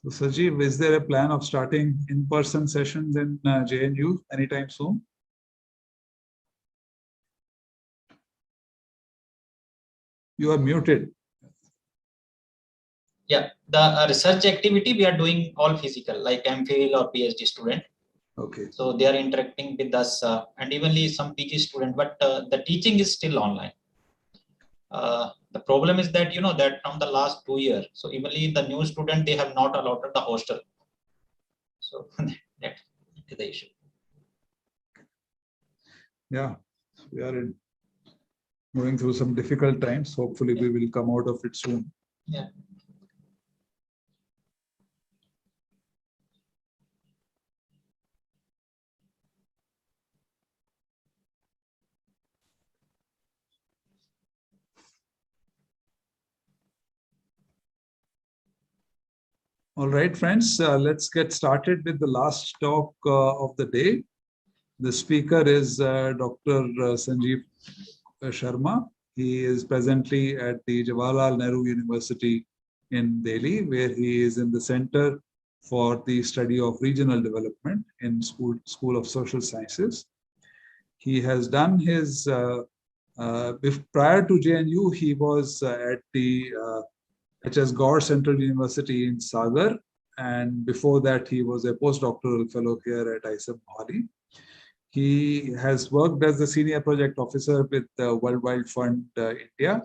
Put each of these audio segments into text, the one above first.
So, Sanjeev, is there a plan of starting in-person sessions in JNU anytime soon? You are muted. Yeah, the research activity we are doing all physical, like MPhil or PhD student. Okay. So they are interacting with us and evenly some PG student, but the teaching is still online. The problem is that, that from the last 2 years, so evenly the new student, they have not allotted the hostel. So that is the issue. Yeah, we are going through some difficult times. Hopefully we will come out of it soon. Yeah. All right, friends, let's get started with the last talk of the day. The speaker is Dr. Sanjeev Sharma. He is presently at the Jawaharlal Nehru University in Delhi, where he is in the Center for the Study of Regional Development in School of Social Sciences. He has done his, prior to JNU, he was at the HS Gaur Central University in Sagar, and before that he was a postdoctoral fellow here at ISM Mohali. He has worked as the senior project officer with the World Wide Fund India,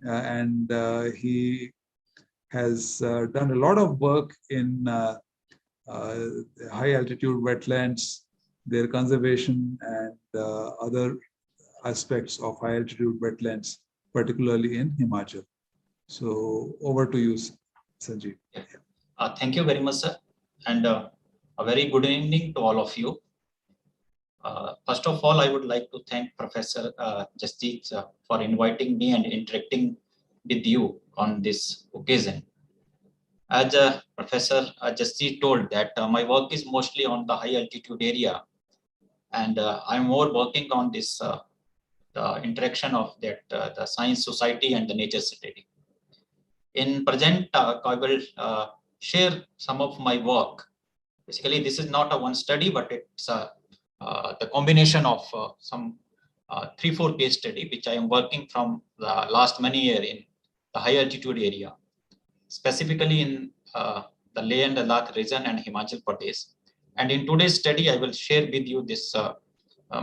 and he has done a lot of work in high altitude wetlands, their conservation, and other aspects of high altitude wetlands, particularly in Himachal. So over to you, Sanjeev. Thank you very much, sir. And a very good evening to all of you. First of all, I would like to thank Professor Jasdeep for inviting me and interacting with you on this occasion. As Professor Jasdeep told that my work is mostly on the high altitude area, and I'm more working on this the interaction of that the science society and the nature study. In present, I will share some of my work. Basically, this is not a one study, but it's the combination of some 3-4 case study, which I am working from the last many years in the high altitude area, specifically in the Leh and Ladakh region and Himachal Pradesh. And in today's study, I will share with you this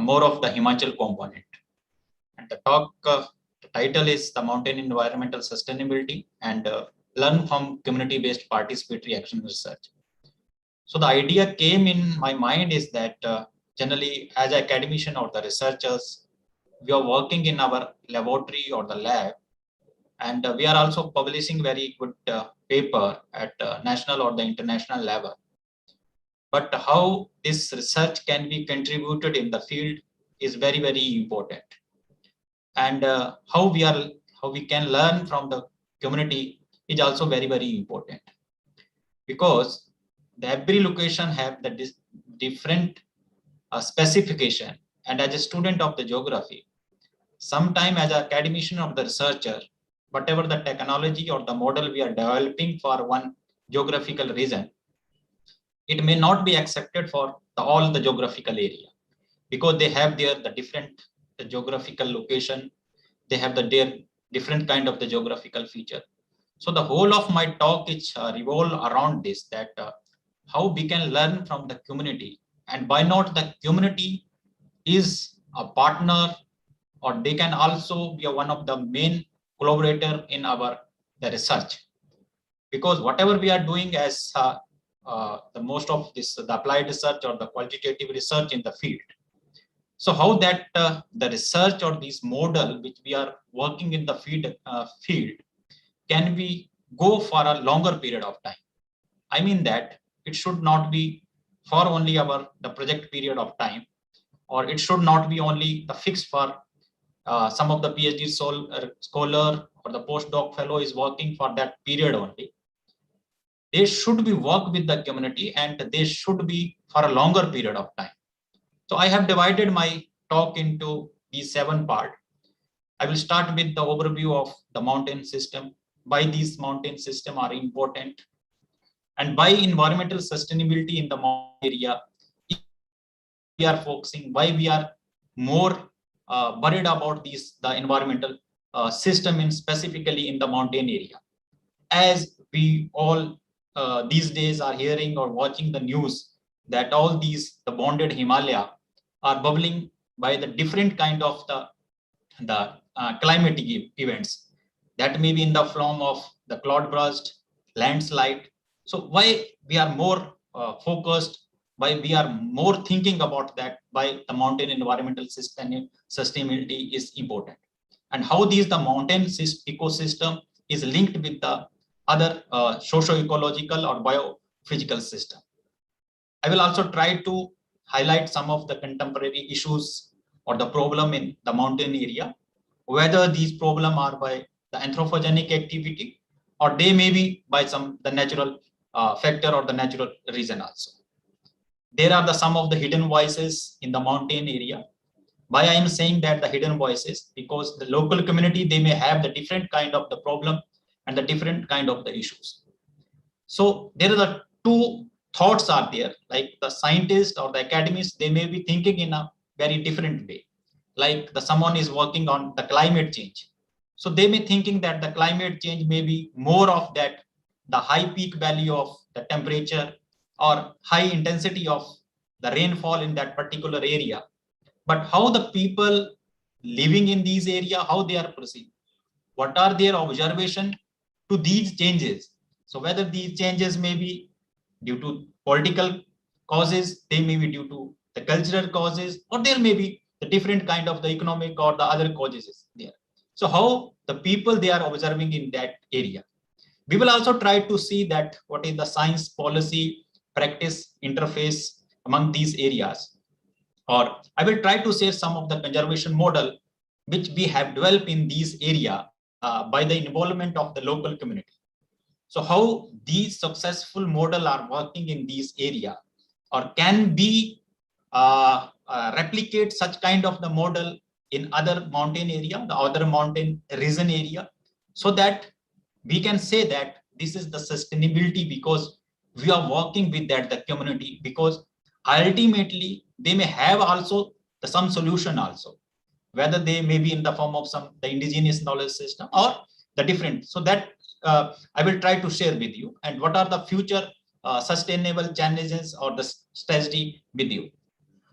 more of the Himachal component. And the talk, the title is The Mountain Environmental Sustainability and Learn from Community-Based Participatory Action Research. So the idea came in my mind is that generally as an academician or the researchers, we are working in our laboratory or the lab, and we are also publishing very good paper at national or the international level. But how this research can be contributed in the field is very, very important. And how we can learn from the community is also very, very important, because every location have the different specification. And as a student of the geography, sometime as an academician or the researcher, whatever the technology or the model we are developing for one geographical region, it may not be accepted for all the geographical area, because they have the different geographical location, they have their different kind of the geographical feature. So the whole of my talk is revolve around this, that how we can learn from the community, and why not the community is a partner, or they can also be one of the main collaborator in the research. Because whatever we are doing as the most of this, the applied research or the qualitative research in the field. So how that the research or this model which we are working in the field can we go for a longer period of time? I mean that it should not be for only the project period of time, or it should not be only the fixed for some of the PhD scholar or the postdoc fellow is working for that period only. They should be work with the community, and they should be for a longer period of time. So I have divided my talk into these 7 parts. I will start with the overview of the mountain system, why these mountain systems are important, And by environmental sustainability in the mountain area, we are focusing, why we are more worried about the environmental system in specifically in the mountain area. As we all these days are hearing or watching the news that all the bonded Himalaya are bubbling by the different kind of the climatic events that may be in the form of the cloud burst, landslide. So why we are more focused, why we are more thinking about that, why the mountain environmental system sustainability is important, and how the mountain ecosystem is linked with the other socio-ecological or biophysical system. I will also try to highlight some of the contemporary issues or the problem in the mountain area, whether these problems are by the anthropogenic activity or they may be by the natural factor or the natural reason also. There are some of the hidden voices in the mountain area. Why I am saying that the hidden voices? Because the local community, they may have the different kind of the problem and the different kind of the issues. So there are the two thoughts are there, like the scientists or the academics, they may be thinking in a very different way. Like someone is working on the climate change. So they may thinking that the climate change may be more of that, the high peak value of the temperature or high intensity of the rainfall in that particular area. But how the people living in these area, how they are perceived, what are their observation to these changes? So whether these changes may be due to political causes, they may be due to the cultural causes, or there may be the different kind of the economic or the other causes there. So how the people they are observing in that area. We will also try to see that what is the science, policy, practice interface among these areas. Or I will try to share some of the conservation model which we have developed in these area by the involvement of the local community. So how these successful model are working in these area, or can be replicate such kind of the model in other mountain area, the other mountain region area, so that we can say that this is the sustainability because we are working with that the community, because ultimately they may have also some solution also, whether they may be in the form of the indigenous knowledge system or the different. So that I will try to share with you, and what are the future sustainable challenges or the strategy with you.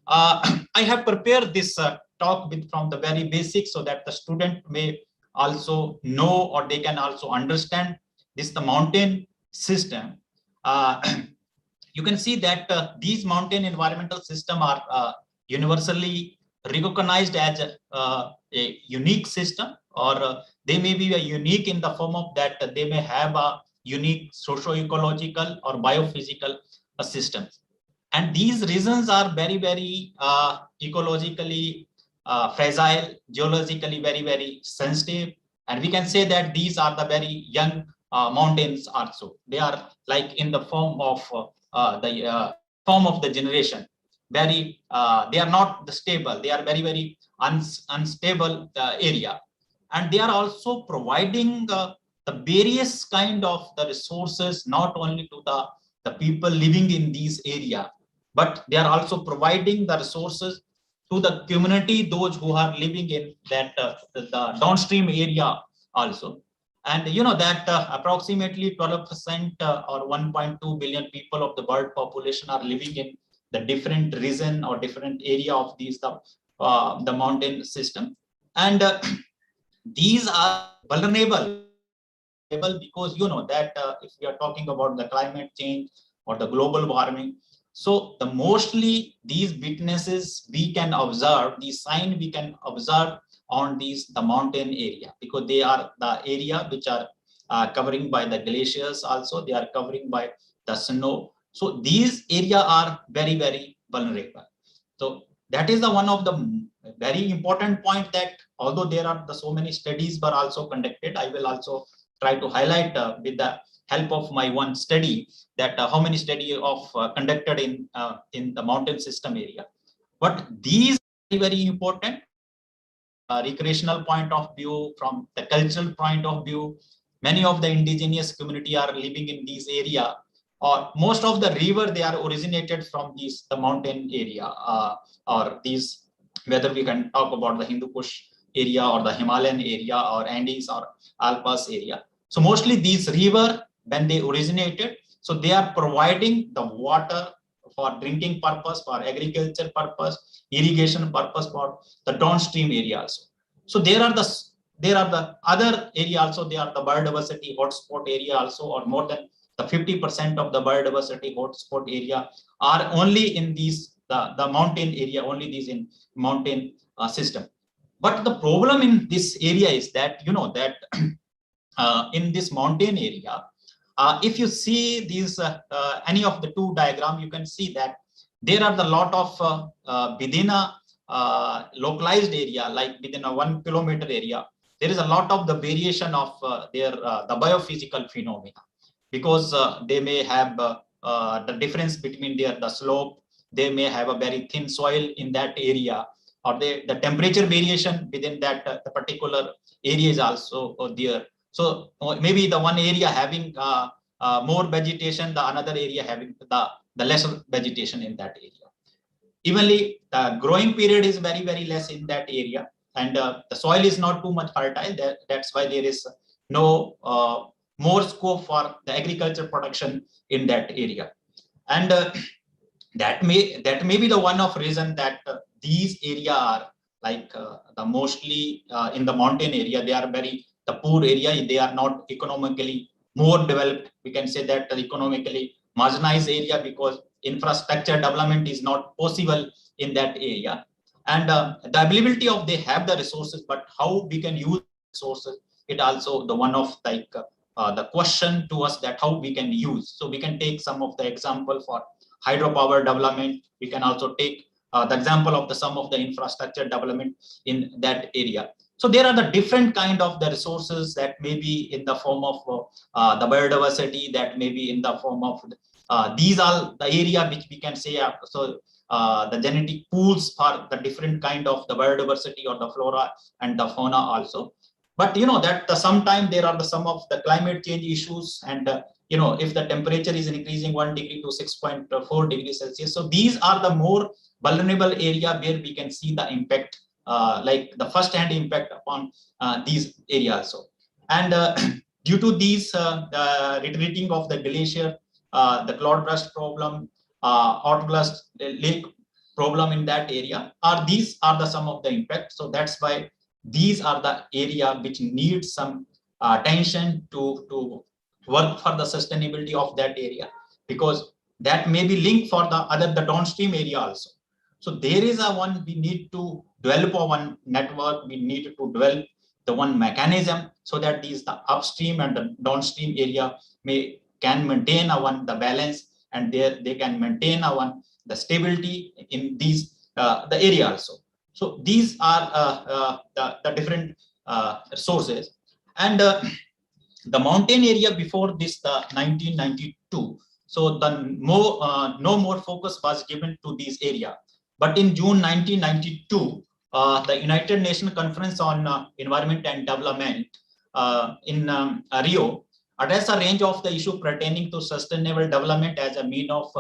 I have prepared this talk from the very basics so that the student may also know or they can also understand the mountain system. You can see that these mountain environmental system are universally recognized as a unique system, or they may be unique in the form of that they may have a unique socio-ecological or biophysical systems. And these regions are very, very ecologically fragile, geologically very, very sensitive. And we can say that these are the very young mountains also. They are like in the form of the generation. Very, they are not stable. They are very, very unstable area. And they are also providing the various kind of the resources, not only to the people living in these area, but they are also providing the resources to the community, those who are living in that the downstream area also. And you know that approximately 12% or 1.2 billion people of the world population are living in the different region or different area of the mountain system. And these are vulnerable because you know that if we are talking about the climate change or the global warming, so the mostly these witnesses we can observe, these sign we can observe on the mountain area, because they are the area which are covering by the glaciers, also they are covering by the snow. So these area are very, very vulnerable. So that is the one of the very important point, that although there are so many studies were also conducted, I will also try to highlight with the help of my one study that how many study of conducted in the mountain system area. But these are very important recreational point of view, from the cultural point of view. Many of the indigenous community are living in these area or most of the river, they are originated from the mountain area, or these, whether we can talk about the Hindu Kush area or the Himalayan area or Andes or Alps area. So mostly these river, when they originated, so they are providing the water for drinking purpose, for agriculture purpose, irrigation purpose, for the downstream areas. So there are the other area also, they are the biodiversity hotspot area also, or more than the 50% of the biodiversity hotspot area are only in these the mountain area, only these in mountain system. But the problem in this area is that, you know, that in this mountain area, if you see these any of the two diagram, you can see that there are the lot of within a localized area, like within a 1 kilometer area, there is a lot of the variation of the biophysical phenomena, because they may have the difference between the slope, they may have a very thin soil in that area, or the temperature variation within that the particular area is also there. So maybe the one area having more vegetation, the another area having the lesser vegetation in that area. Evenly, the growing period is very, very less in that area, and the soil is not too much fertile. That's why there is no more scope for the agriculture production in that area. And that may be the one of reason that these area are like the mostly in the mountain area, they are very the poor area, they are not economically more developed. We can say that the economically marginalized area, because infrastructure development is not possible in that area. And the availability of they have the resources, but how we can use resources, it also the one of like the question to us, that how we can use. So we can take some of the example for hydropower development. We can also take the example of some of the infrastructure development in that area. So there are the different kind of the resources that may be in the form of the biodiversity, that may be in the form of these are the area which we can say the genetic pools for the different kind of the biodiversity or the flora and the fauna also. But you know that sometimes there are some of the climate change issues, and you know, if the temperature is increasing 1 degree to 6.4 degrees Celsius, so these are the more vulnerable area where we can see the impact, like the first-hand impact upon these areas. So, and due to these retreating of the glacier, the cloud burst problem, outburst lake problem in that area, these are the some of the impact. So that's why these are the area which need some attention to work for the sustainability of that area, because that may be linked for the downstream area also. So there is a one, we need to develop a one network, we need to develop the one mechanism, so that these the upstream and the downstream area can maintain a one the balance, and they can maintain a one the stability in these the area also. So these are the different sources. And the mountain area before this, the 1992, so the no more focus was given to this area. But in June 1992, the United Nations Conference on Environment and Development in Rio addressed a range of the issue pertaining to sustainable development as a mean of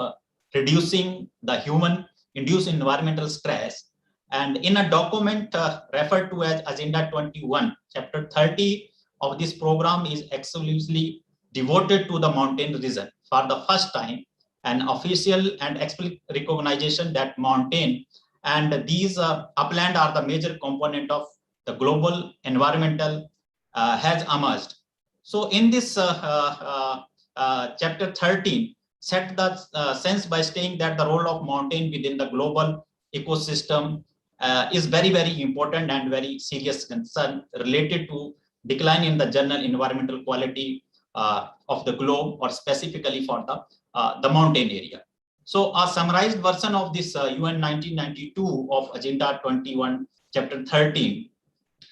reducing the human-induced environmental stress. And in a document referred to as Agenda 21, Chapter 30 of this program is exclusively devoted to the mountain region. For the first time, an official and explicit recognition that mountain and these upland are the major component of the global environmental has emerged. So in this chapter 13, set the sense by saying that the role of mountain within the global ecosystem is very, very important and very serious concern related to decline in the general environmental quality of the globe, or specifically for the mountain area. So a summarized version of this UN 1992 of Agenda 21, Chapter 13,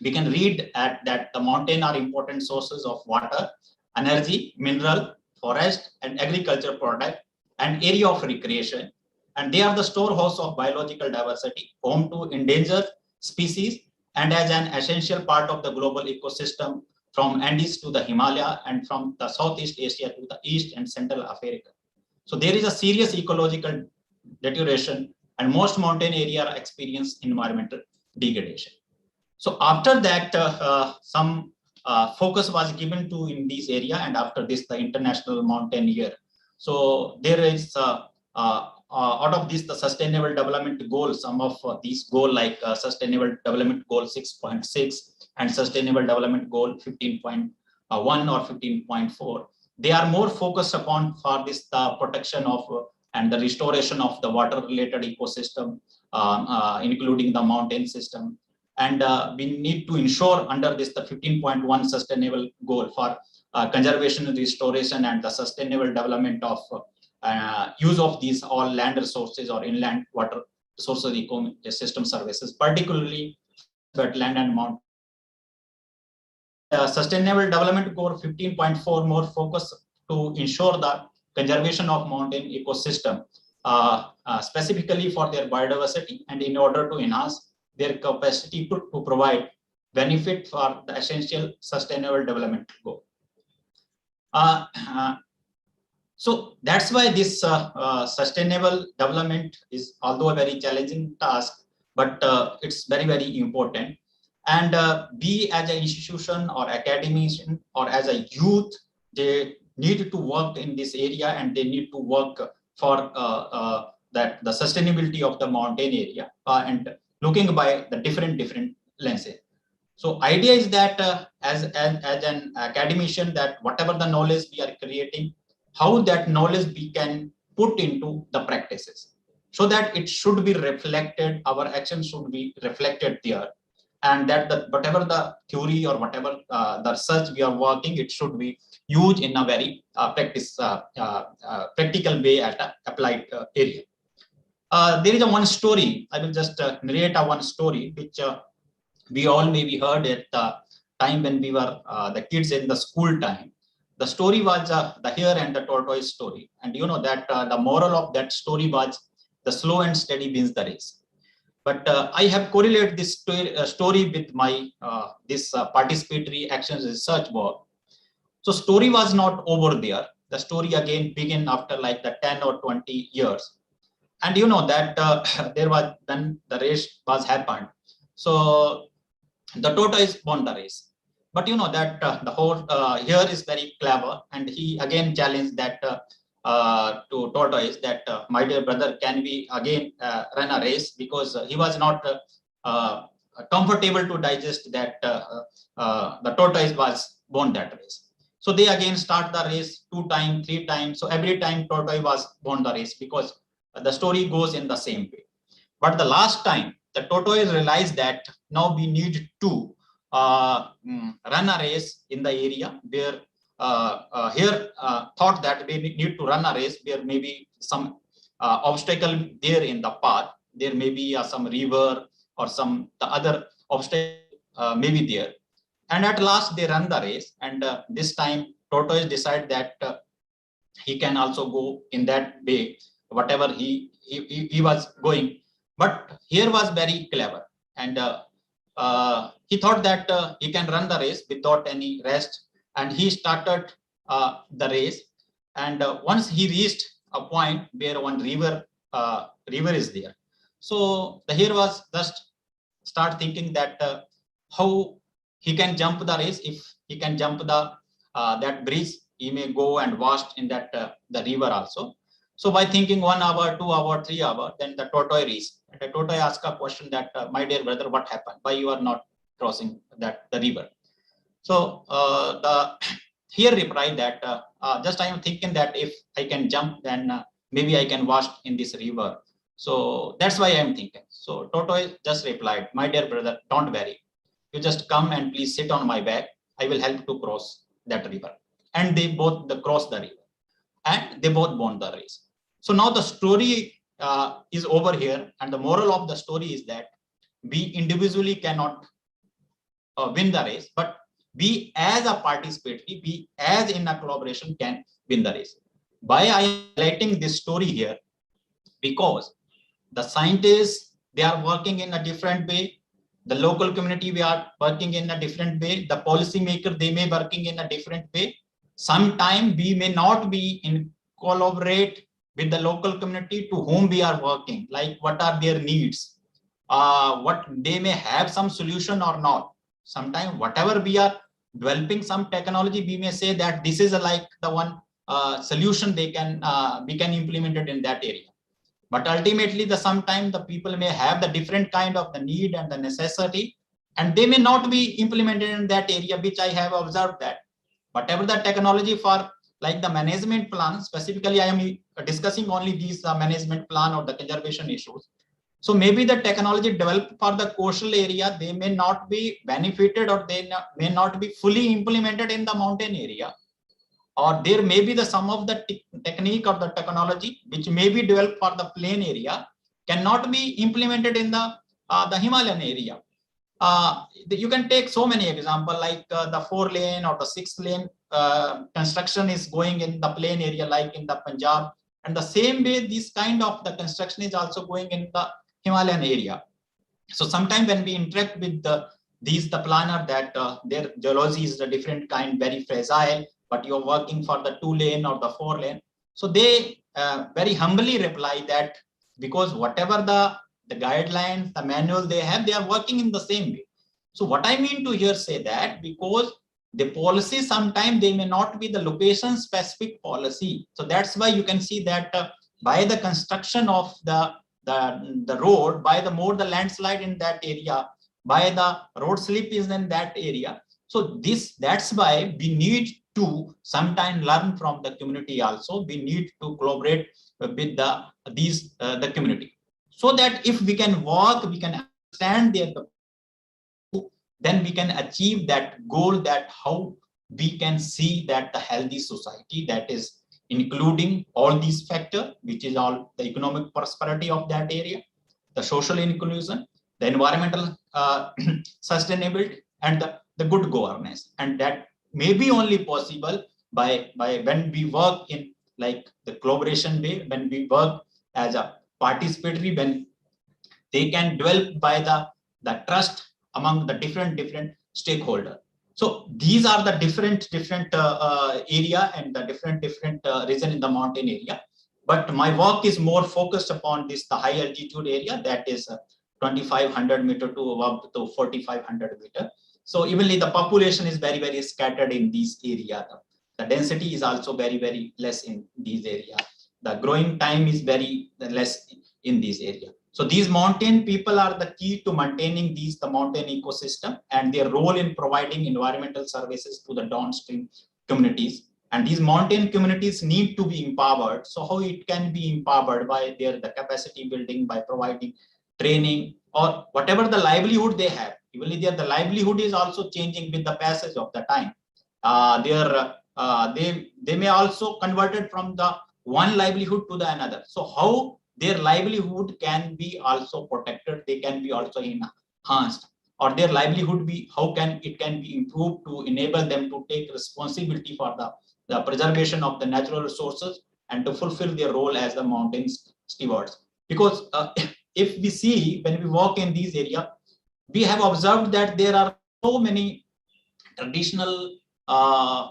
we can read that the mountain are important sources of water, energy, mineral, forest, and agriculture product, and area of recreation. And they are the storehouse of biological diversity, home to endangered species, and as an essential part of the global ecosystem from Andes to the Himalaya, and from the Southeast Asia to the East and Central Africa. So there is a serious ecological deterioration, and most mountain area experience environmental degradation. So after that, some focus was given to in this area, and after this, the International Mountain Year. So there is out of this, the Sustainable Development Goals, some of these goals like Sustainable Development Goal 6.6 and Sustainable Development Goal 15.1 or 15.4, they are more focused upon for this the protection of and the restoration of the water-related ecosystem, including the mountain system. And we need to ensure under this the 15.1 sustainable goal for conservation and restoration and the sustainable development of use of these all land resources or inland water resources ecosystem services, particularly wetland and mountain. Sustainable Development Goal 15.4 more focus to ensure the conservation of mountain ecosystem, specifically for their biodiversity and in order to enhance their capacity to provide benefit for the essential sustainable development goal. So that's why this sustainable development is, although a very challenging task, but it's very, very important. And we as an institution or academician or as a youth, they need to work in this area and they need to work for that the sustainability of the mountain area and looking by the different lenses. So idea is that as an academician, that whatever the knowledge we are creating, how that knowledge we can put into the practices, so that it should be reflected, our actions should be reflected there, and that the whatever the theory or whatever the research we are working, it should be used in a very practical way at an applied area. There is a one story, I will just narrate a one story, which we all maybe heard at the time when we were the kids in the school time. The story was the hare and the tortoise story. And you know that the moral of that story was the slow and steady wins the race. But I have correlated this story with my this participatory actions research work. So story was not over there. The story again began after like the 10 or 20 years. And you know that there was when the race was happened. So the tortoise won the race. But you know that the whole hare is very clever, and he again challenged that to tortoise that my dear brother, can we again run a race, because he was not comfortable to digest that the tortoise was won that race. So they again start the race 2 times, 3 times. So every time tortoise was won the race, because the story goes in the same way. But the last time the tortoise realized that now we need to run a race in the area where here thought that we need to run a race where maybe some obstacle there in the path, there may be some river or some the other obstacle maybe there. And at last they run the race, and this time tortoise decide that he can also go in that way, whatever he was going. But here was very clever, and he thought that he can run the race without any rest, and he started the race. And once he reached a point where one river is there, so the hare was just start thinking that how he can jump the race. If he can jump the that bridge, he may go and wash in that the river also. So by thinking 1 hour, 2 hour, 3 hour, then the tortoise reached. And the tortoise asked a question that, my dear brother, what happened? Why you are not crossing that the river? So the hare replied that just I am thinking that if I can jump, then maybe I can wash in this river. So that's why I am thinking. So tortoise just replied, my dear brother, don't worry. You just come and please sit on my back. I will help to cross that river. And they both crossed the river, and they both won the race. So now the story is over here, and the moral of the story is that we individually cannot win the race, but we as a participatory, we as in a collaboration can win the race. Why I am highlighting this story here? Because the scientists, they are working in a different way. The local community, we are working in a different way. The policymaker, they may working in a different way. Sometime we may not be in collaborate with the local community to whom we are working, like what are their needs, what they may have some solution or not. Sometimes whatever we are developing some technology, we may say that this is like the one solution they can we can implement it in that area. But ultimately, the sometimes the people may have the different kind of the need and the necessity, and they may not be implemented in that area, which I have observed that whatever the technology for like the management plan, specifically I am discussing only these management plan or the conservation issues. So maybe the technology developed for the coastal area, they may not be benefited or they may not be fully implemented in the mountain area. Or there may be the some of the technique or the technology which may be developed for the plain area cannot be implemented in the Himalayan area. You can take so many examples like the 4-lane or the 6-lane construction is going in the plain area like in the Punjab, and the same way this kind of the construction is also going in the Himalayan area. So sometimes when we interact with the planner that their geology is a different kind, very fragile, but you're working for the 2-lane or the 4-lane. So they very humbly reply that because whatever the guidelines, the manual they have, they are working in the same way. So what I mean to here say that because the policy sometimes they may not be the location specific policy. So that's why you can see that by the construction of the road, by the more the landslide in that area, by the road slip is in that area. So that's why we need to sometimes learn from the community also. We need to collaborate with the community, so that if we can work, we can understand their, then we can achieve that goal, that how we can see that the healthy society that is including all these factors, which is all the economic prosperity of that area, the social inclusion, the environmental sustainability, and the good governance. And that may be only possible by when we work in like the collaboration way, when we work as a participatory, when they can develop by the trust among the different stakeholders. So these are the different area and the different region in the mountain area. But my work is more focused upon the high altitude area, that is 2,500 meter to above to 4,500 meter. So evenly the population is very scattered in these areas. The density is also very less in these areas. The growing time is very less in these areas. So these mountain people are the key to maintaining the mountain ecosystem and their role in providing environmental services to the downstream communities. And these mountain communities need to be empowered. So how it can be empowered? By the capacity building, by providing training, or whatever the livelihood they have. Even the livelihood is also changing with the passage of the time. They may also converted from the one livelihood to the another. So how their livelihood can be also protected, they can be also enhanced, or their livelihood how can it be improved to enable them to take responsibility for the preservation of the natural resources and to fulfill their role as the mountain stewards. Because if we see when we walk in these areas, we have observed that there are so many traditional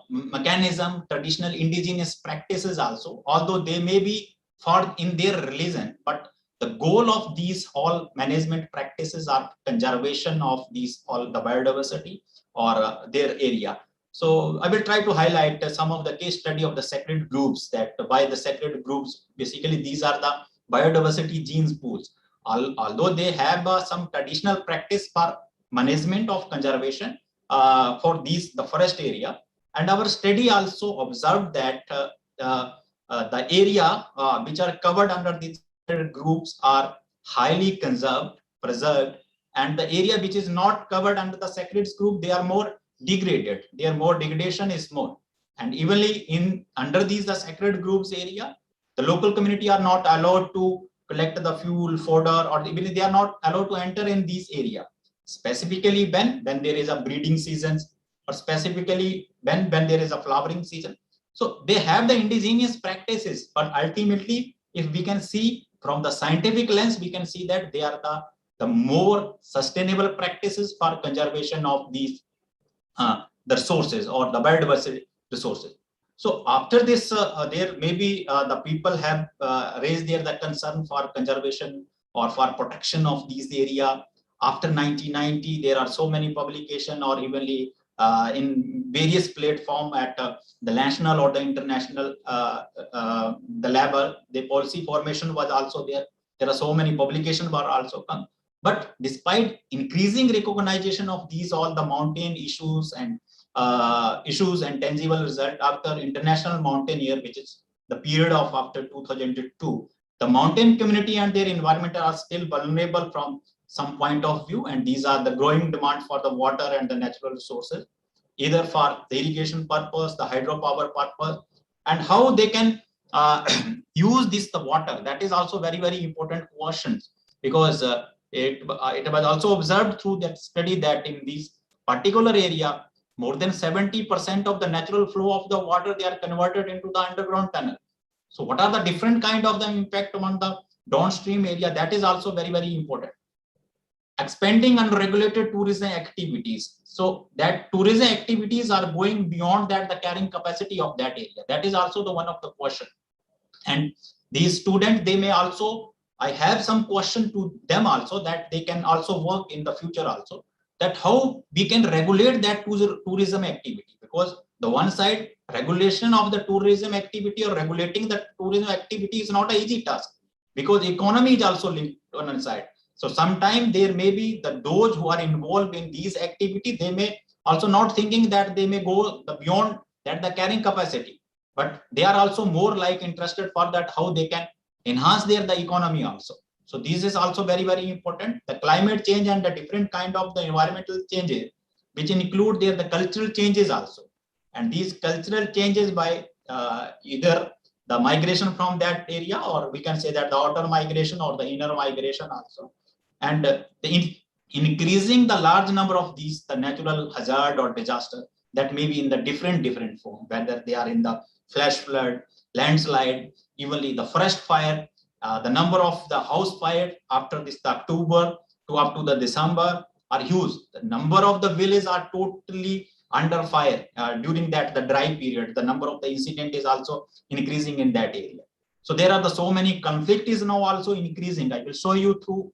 mechanism, traditional indigenous practices also, although they may be for in their religion, but the goal of these all management practices are conservation of these all the biodiversity or their area. So I will try to highlight some of the case study of the sacred groups, that by the sacred groups, basically these are the biodiversity genes pools. Although they have some traditional practice for management of conservation for the forest area, and our study also observed that the area which are covered under these groups are highly conserved, preserved, and the area which is not covered under the sacred group, they are more degraded. Their more degradation is more. And evenly under these the sacred groups area, the local community are not allowed to collect the fuel, fodder, or even they are not allowed to enter in these area. Specifically when there is a breeding seasons, or specifically when there is a flowering season. So they have the indigenous practices, but ultimately, if we can see from the scientific lens, we can see that they are the more sustainable practices for conservation of these the resources or the biodiversity resources. So after this, there maybe the people have raised the concern for conservation or for protection of these area. After 1990, there are so many publication or evenly in various platform at the national or the international the level. The policy formation was also there. There are so many publications were also come. But despite increasing recognition of these all the mountain issues and tangible result after International Mountain Year, which is the period of after 2002, the mountain community and their environment are still vulnerable from some point of view, and these are the growing demand for the water and the natural resources, either for the irrigation purpose, the hydropower purpose, and how they can use this the water. That is also very important question, because it was also observed through that study that in this particular area, more than 70% of the natural flow of the water, they are converted into the underground tunnel. So what are the different kind of the impact on the downstream area? That is also very important. Expanding unregulated tourism activities. So that tourism activities are going beyond that the carrying capacity of that area. That is also the one of the question. And these students, they may also, I have some question to them also, that they can also work in the future also, that how we can regulate that tourism activity, because the one side regulation of the tourism activity or regulating the tourism activity is not an easy task, because economy is also linked on one side. So sometimes there may be those who are involved in these activities, they may also not thinking that they may go beyond that the carrying capacity, but they are also more like interested for that how they can enhance the economy also. So this is also very important. The climate change and the different kind of the environmental changes, which include the cultural changes also. And these cultural changes by either the migration from that area, or we can say that the outer migration or the inner migration also. And increasing the large number of these, the natural hazard or disaster that may be in the different form, whether they are in the flash flood, landslide, evenly the forest fire, the number of the house fire after this the October to up to the December are huge. The number of the villages are totally under fire during that the dry period. The number of the incident is also increasing in that area. So there are so many conflict is now also increasing. I will show you through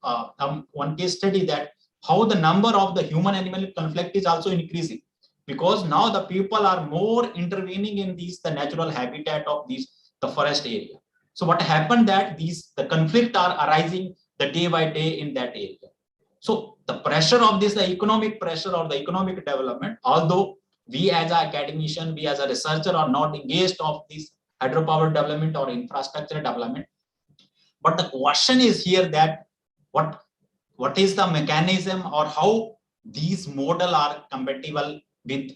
one case study that how the number of the human-animal conflict is also increasing, because now the people are more intervening in the natural habitat of the forest area. So what happened that the conflict are arising the day by day in that area. So the pressure of the economic pressure or the economic development, although we as an academician, we as a researcher are not engaged of this hydropower development or infrastructure development, but the question is here that what is the mechanism or how these model are compatible with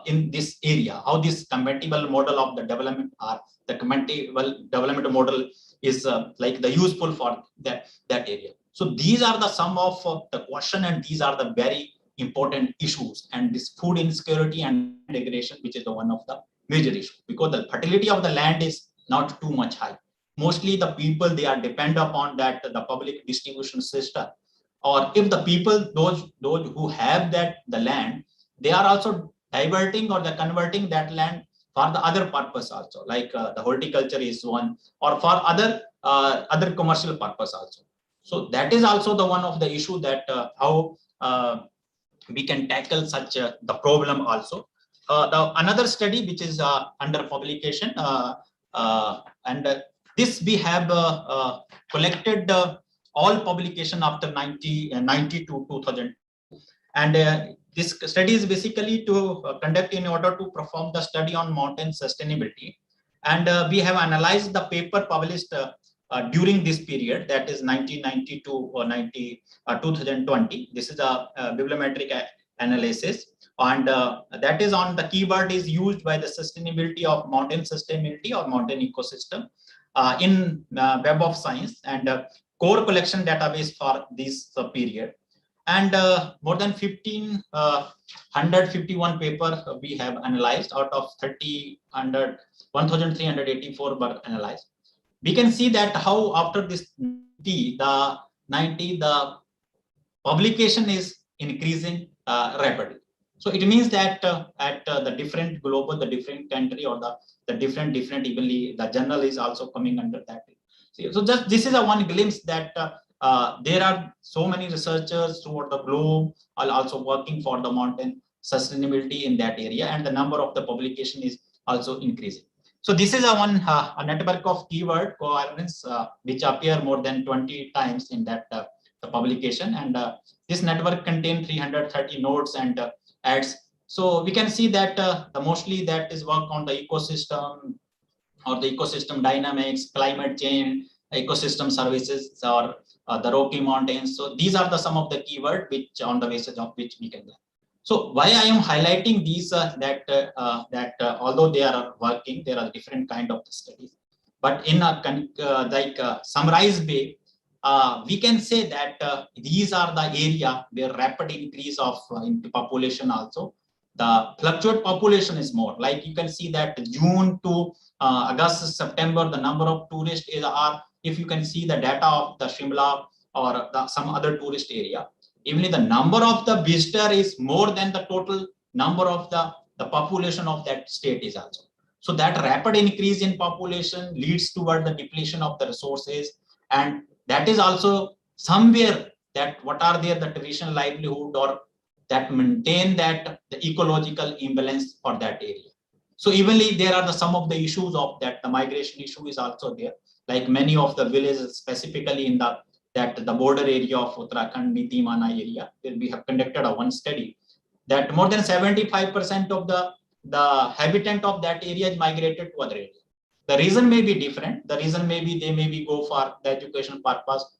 in this area, how this compatible model of the development are the compatible development model is like the useful for that area. So these are the sum of the question, and these are the very important issues. And this food insecurity and degradation, which is the one of the major issue, because the fertility of the land is not too much high. Mostly the people, they are depend upon that the public distribution system, or if the people those who have that the land, they are also diverting or the converting that land for the other purpose also, like the horticulture is one, or for other commercial purpose also. So that is also the one of the issue that how we can tackle such the problem also. Another study which is under publication, and this we have collected all publication after 90 to 2000, and this study is basically to conduct in order to perform the study on mountain sustainability. And we have analyzed the paper published during this period, that is 1990 to 2020. This is a bibliometric analysis, and that is on the keyword is used by the sustainability of mountain sustainability or mountain ecosystem in Web of Science, and core collection database for this period. And more than 1,551 paper we have analyzed out of 1,384 were analyzed. We can see that how after this the publication is increasing rapidly. So it means that at the different global, the different country, or the different evenly, the journal is also coming under that. So just this is a one glimpse that there are so many researchers throughout the globe are also working for the mountain sustainability in that area, and the number of the publication is also increasing. So this is a network of keyword coherence which appear more than 20 times in that the publication, and this network contains 330 nodes and adds. So we can see that the mostly that is work on the ecosystem or the ecosystem dynamics, climate change, ecosystem services, or the Rocky Mountains. So these are the some of the keyword which on the basis of which we can learn. So why I am highlighting these although they are working, there are different kind of studies, but in a summarized way, we can say that these are the area where rapid increase of population also. The fluctuate population is more. Like you can see that June to August, September, the number of tourists are, if you can see the data of the Shimla or some other tourist area, even the number of the visitor is more than the total number of the population of that state is also. So that rapid increase in population leads toward the depletion of the resources, and that is also somewhere that what are there the traditional livelihood or that maintain that the ecological imbalance for that area. So evenly there are some of the issues of that the migration issue is also there, like many of the villages specifically in the border area of Uttarakhand, Niti Mana area, where we have conducted one study that more than 75% of the habitant of that area is migrated to other areas. The reason may be different. The reason may be they maybe go for the education purpose.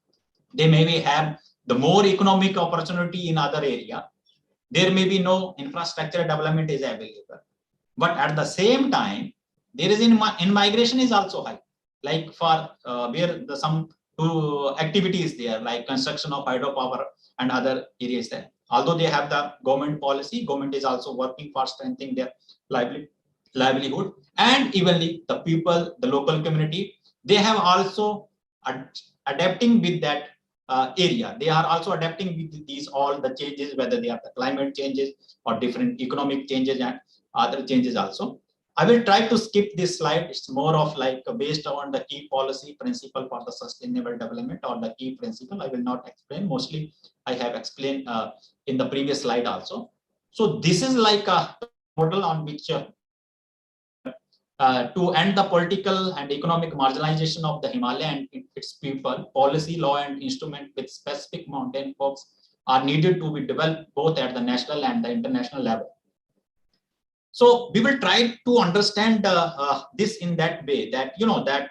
They maybe have the more economic opportunity in other area. There may be no infrastructure development is available. But at the same time, there is in migration is also high. Like for where some activities there, like construction of hydropower and other areas there. Although they have the government policy, government is also working for strengthening their livelihood, and evenly the people, the local community, they have also adapting with that area. They are also adapting with these all the changes, whether they are the climate changes or different economic changes and other changes also. I will try to skip this slide. It's more of like based on the key policy principle for the sustainable development or the key principle. I will not explain. Mostly I have explained in the previous slide also. So this is like a model on which to end the political and economic marginalization of the Himalaya and its people, policy, law, and instrument with specific mountain folks are needed to be developed both at the national and the international level. So we will try to understand this in that way that, you know, that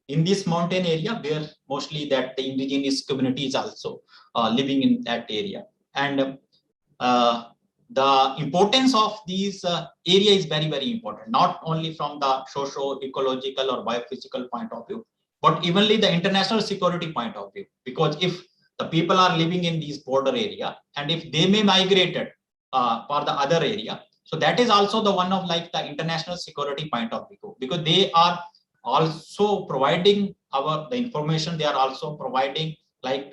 in this mountain area where mostly that the indigenous community is also living in that area. And the importance of these area is very, very important, not only from the socio-ecological or biophysical point of view, but evenly the international security point of view. Because if the people are living in these border area and if they may migrated for the other area, so that is also the one of like the international security point of view, because they are also providing the information. They are also providing like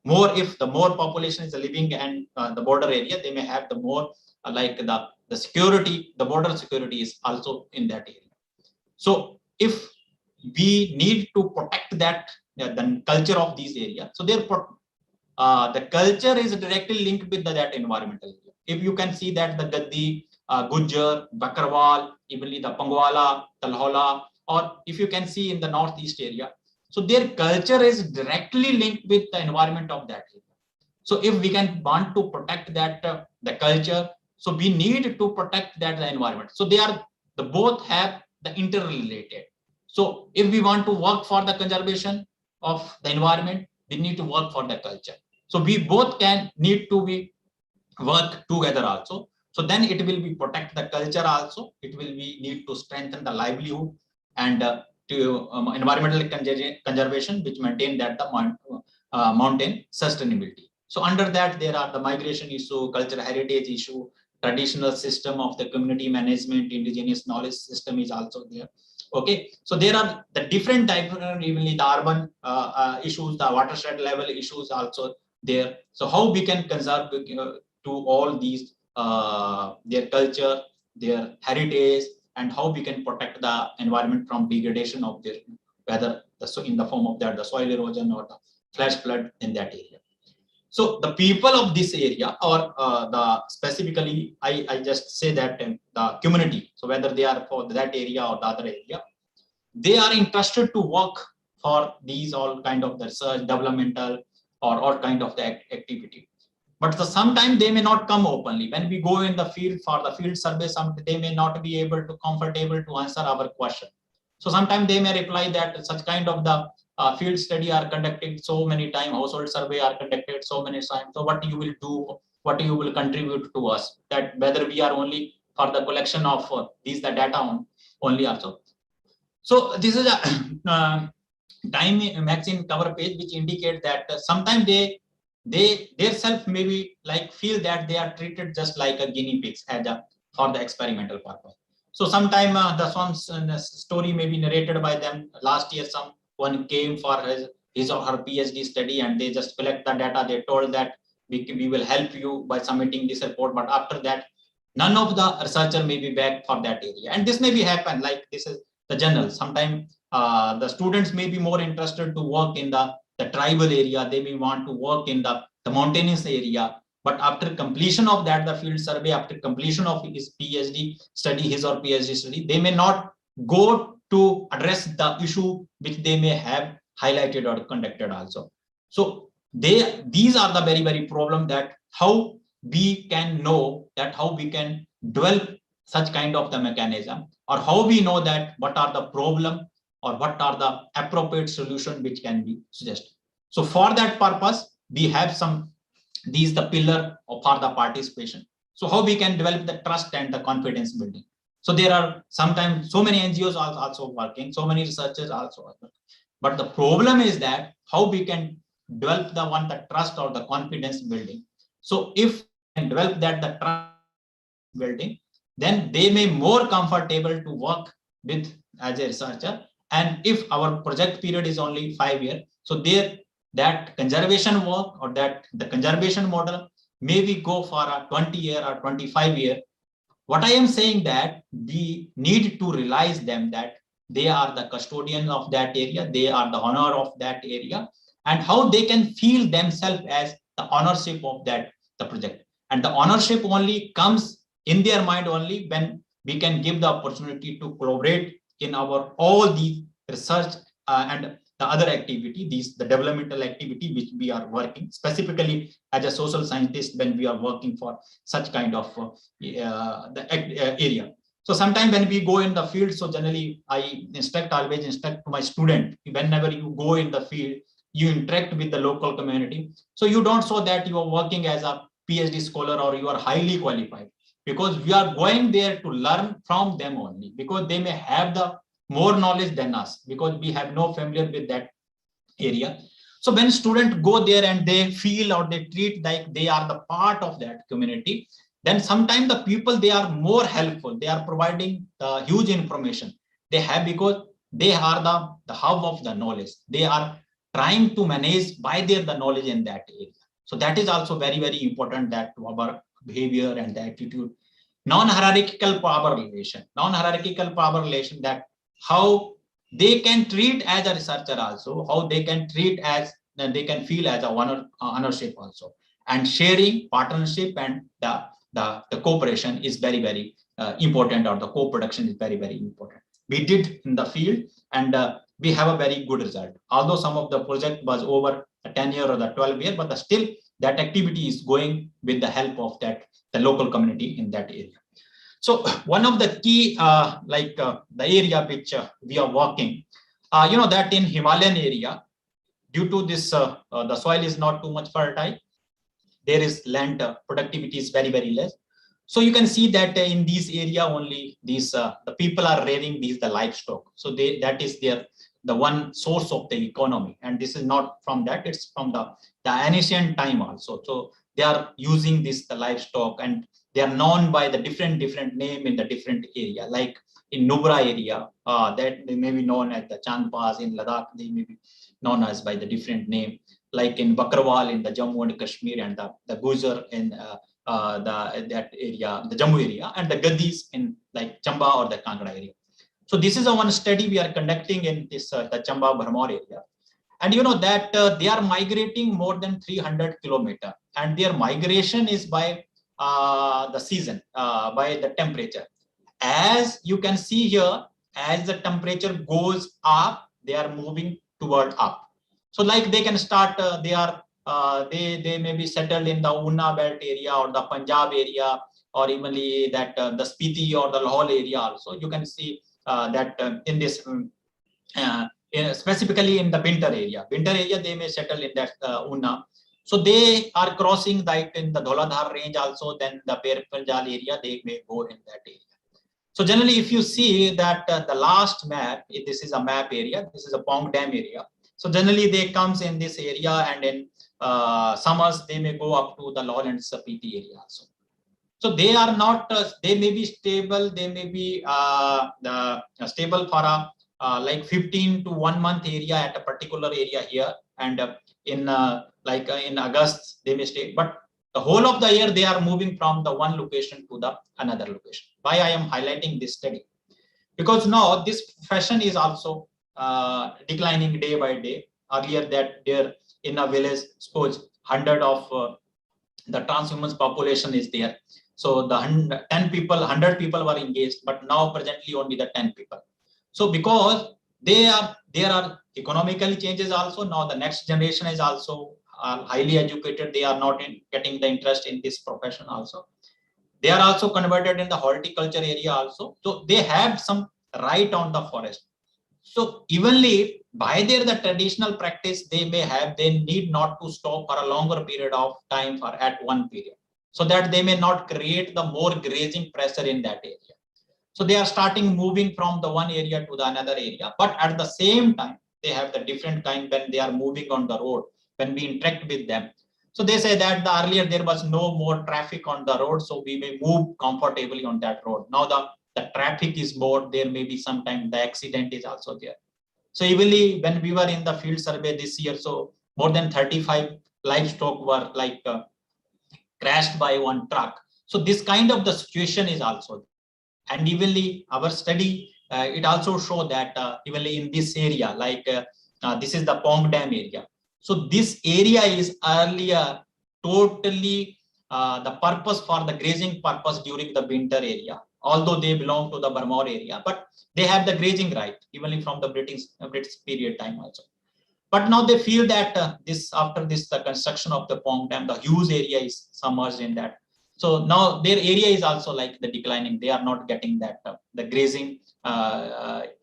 more, if the more population is living and the border area, they may have the more like the security, the border security is also in that area. So if we need to protect that the culture of these areas, so therefore the culture is directly linked with that environmental area. If you can see that the Gaddi, Gujjar, Bakarwal, even the Pangwala, Talhola, or if you can see in the northeast area, so their culture is directly linked with the environment of that area. So if we can want to protect that the culture, so we need to protect that the environment. So the both have the interrelated. So if we want to work for the conservation of the environment, we need to work for the culture. So we both need to be work together also. So then it will be protect the culture also. It will be need to strengthen the livelihood and to environmental conservation, which maintain that the mountain sustainability. So under that there are the migration issue, cultural heritage issue, traditional system of the community management, indigenous knowledge system is also there. Okay, so there are the different type, evenly the urban issues, the watershed level issues also there. So how we can conserve to all these their culture, their heritage, and how we can protect the environment from degradation of their, whether in the form of that the soil erosion or the flash flood in that area. So the people of this area, or the specifically, I just say that the community, so whether they are for that area or the other area, they are interested to work for these all kind of the research, developmental, or all kind of the activity. But sometimes they may not come openly. When we go in the field for the field survey, they may not be able to comfortable to answer our question. So sometimes they may reply that such kind of the field study are conducted so many times, household survey are conducted so many times. So what you will do, what you will contribute to us, that whether we are only for the collection of these the data on only also. So this is a time magazine cover page which indicate that sometimes they self maybe like feel that they are treated just like a guinea pigs as a for the experimental purpose. So sometime the story may be narrated by them. Last year someone came for his or her PhD study, and they just collect the data. They told that we will help you by submitting this report, but after that none of the researcher may be back for that area. And this may be happen like this is the general. Sometimes the students may be more interested to work in the tribal area. They may want to work in the mountainous area. But after completion of that, the field survey, after completion of his PhD study, his or PhD study, they may not go to address the issue which they may have highlighted or conducted also. So these are the very problem that how we can know that how we can develop such kind of the mechanism, or how we know that what are the problem or what are the appropriate solution which can be suggested. So for that purpose, we have these the pillar for the participation. So how we can develop the trust and the confidence building. So there are sometimes so many NGOs also working, so many researchers also working. But the problem is that how we can develop the trust or the confidence building. So if we can develop that the trust building, then they may more comfortable to work with as a researcher. And if our project period is only 5 years, so that conservation work or that the conservation model maybe go for a 20-year or 25-year. What I am saying that we need to realize them that they are the custodian of that area, they are the owner of that area, and how they can feel themselves as the ownership of that the project. And the ownership only comes in their mind only when we can give the opportunity to collaborate in our all these research and the other activity, the developmental activity which we are working specifically as a social scientist when we are working for such kind of area. So sometimes when we go in the field, so generally I always instruct to my student, whenever you go in the field, you interact with the local community. So you don't show that you are working as a PhD scholar or you are highly qualified, because we are going there to learn from them only, because they may have the more knowledge than us, because we have no familiar with that area. So when students go there and they feel or they treat like they are the part of that community, then sometimes the people, they are more helpful. They are providing the huge information they have, because they are the hub of the knowledge. They are trying to manage by their the knowledge in that area. So that is also very important, that our behavior and the attitude. Non-hierarchical power relation, that how they can treat as a researcher also, how they can treat as, they can feel as a ownership also. And sharing, partnership, and the cooperation is very important, or the co-production is very important. We did in the field, and we have a very good result. Although some of the project was over a 10-year or the 12-year, but still that activity is going with the help of the local community in that area. So one of the key, the area which we are working, that in Himalayan area, due to this, the soil is not too much fertile. There is land productivity is very less. So you can see that in this area only these the people are rearing the livestock. So that is the one source of the economy. And this is not from that, it's from the ancient time also. So they are using the livestock, and they are known by the different name in the different area. Like in Nubra area, that they may be known as the Chand Pass. In Ladakh, they may be known as by the different name. Like in Bakrawal in the Jammu and Kashmir, and the Gujar in that area, the Jammu area, and the Gaddis in like Chamba or the Kangra area. So this is a one study we are conducting in this the Chamba Bharmor area. And you know that they are migrating more than 300 kilometers, and their migration is by the season, by the temperature. As you can see here, as the temperature goes up, they are moving toward up. So like they can start, they may be settled in the Unna belt area or the Punjab area, or even that the Spiti or the Lahore area also. You can see that in this, specifically in the Bintar area. Bintar area, they may settle in that Unna. So they are crossing that in the Dholadhar range also, then the Perpanjal area, they may go in that area. So generally, if you see that the last map, this is a map area, this is a Pong Dam area. So generally they comes in this area, and in summers, they may go up to the lowlands PT area also. So they are not, they may be stable, they may be stable for a like 15 to 1 month area at a particular area here. And in in August, they may stay. But the whole of the year, they are moving from the one location to the another location. Why I am highlighting this study? Because now this fashion is also declining day by day. Earlier that there in a village, suppose 100 of the transhumans population is there. So the 10 people, 100 people were engaged, but now presently only the 10 people. So because there are economically changes also. Now the next generation is also highly educated. They are not getting the interest in this profession also. They are also converted in the horticulture area also. So they have some right on the forest. So evenly by their the traditional practice they may have, they need not to stop for a longer period of time for at one period, so that they may not create the more grazing pressure in that area. So they are starting moving from the one area to the another area, but at the same time they have the different kind when they are moving on the road, when we interact with them. So they say that the earlier there was no more traffic on the road, so we may move comfortably on that road. Now the traffic is more, there may be sometimes the accident is also there. So evenly when we were in the field survey this year, so more than 35 livestock were like crashed by one truck. So this kind of the situation is also there. And evenly our study, it also show that evenly in this area, like this is the Pong Dam area. So this area is earlier totally the purpose for the grazing purpose during the winter area, although they belong to the Bharmor area, but they have the grazing right even from the British period time also. But now they feel that after this the construction of the Pong Dam, the huge area is submerged in that. So now their area is also like the declining. They are not getting that the grazing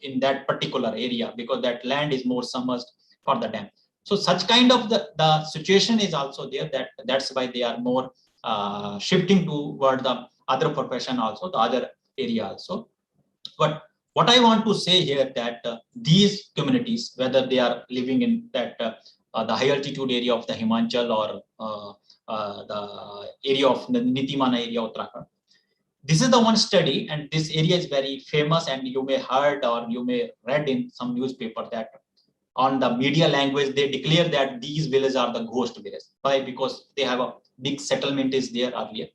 in that particular area because that land is more submerged for the dam. So such kind of the situation is also there. That's why they are more shifting toward the other profession also, the other area also. But what I want to say here that these communities, whether they are living in that the high altitude area of the Himachal or the area of the Nitimana area of Uttarakhand, this is the one study, and this area is very famous, and you may heard or you may read in some newspaper that on the media language they declare that these villages are the ghost villages. Why? Because they have a big settlement is there earlier,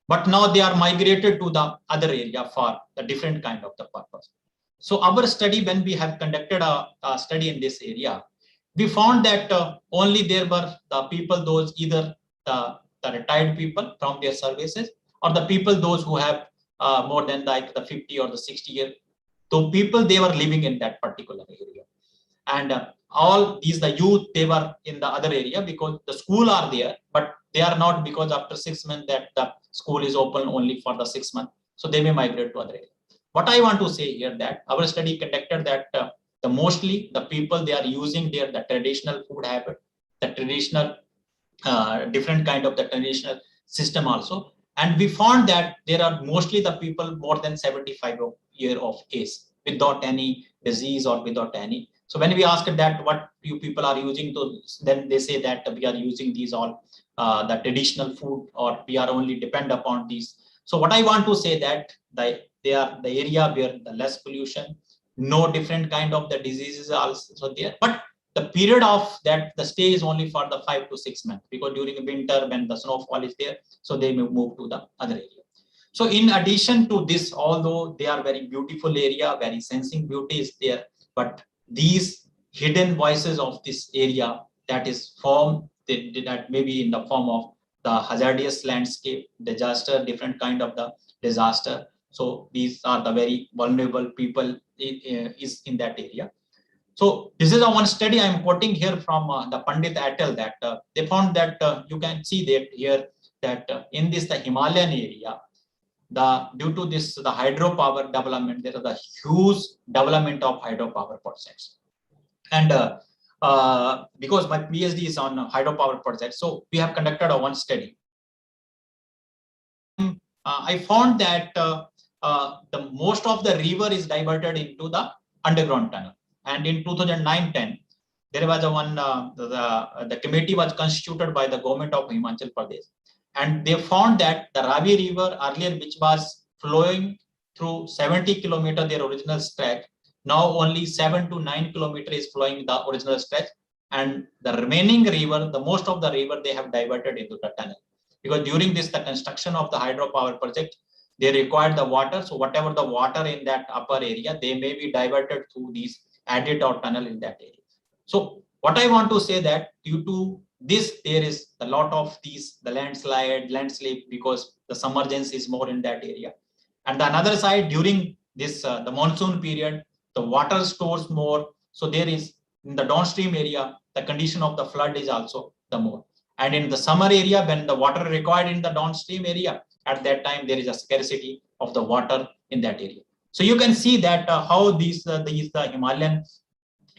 but now they are migrated to the other area for the different kind of the purpose. So our study, when we have conducted a study in this area, we found that only there were the people, those either the retired people from their services, or the people those who have more than like the 50 or the 60 year. So people, they were living in that particular area. And all these the youth, they were in the other area because the school are there, but they are not, because after 6 months that the school is open only for the 6 months. So they may migrate to other area. What I want to say here that our study conducted that the mostly the people, they are using their the traditional food habit, the traditional different kind of the traditional system also. And we found that there are mostly the people more than 75 year of age without any disease or without any. So when we ask that what you people are using, to then they say that we are using these all the traditional food, or we are only depend upon these. So what I want to say that they are the area where the less pollution, no different kind of the diseases are also there, but the period of that the stay is only for the 5 to 6 months, because during the winter when the snowfall is there, so they may move to the other area. So in addition to this, although they are very beautiful area, very sensing beauty is there, but these hidden voices of this area that is formed, that may be in the form of the hazardous landscape, disaster, different kind of the disaster. So these are the very vulnerable people is in that area. So this is a one study I'm quoting here from the Pandit et al. That they found that you can see that here that in this the Himalayan area, due to this the hydropower development, there is a huge development of hydropower projects. And because my PhD is on hydropower projects, so we have conducted a one study. I found that the most of the river is diverted into the underground tunnel. And in 2009-10, there was a one the committee was constituted by the government of Himachal Pradesh, and they found that the Ravi River earlier, which was flowing through 70 kilometers their original stretch, now only 7 to 9 kilometers is flowing the original stretch, and the remaining river, the most of the river they have diverted into the tunnel, because during this the construction of the hydropower project, they required the water. So whatever the water in that upper area, they may be diverted through these adit or tunnel in that area. So what I want to say that due to this, there is a lot of these the landslide, because the submergence is more in that area. And the another side, during this the monsoon period, the water stores more. So there is in the downstream area, the condition of the flood is also the more. And in the summer area, when the water required in the downstream area, at that time there is a scarcity of the water in that area. So you can see that how these the Himalayan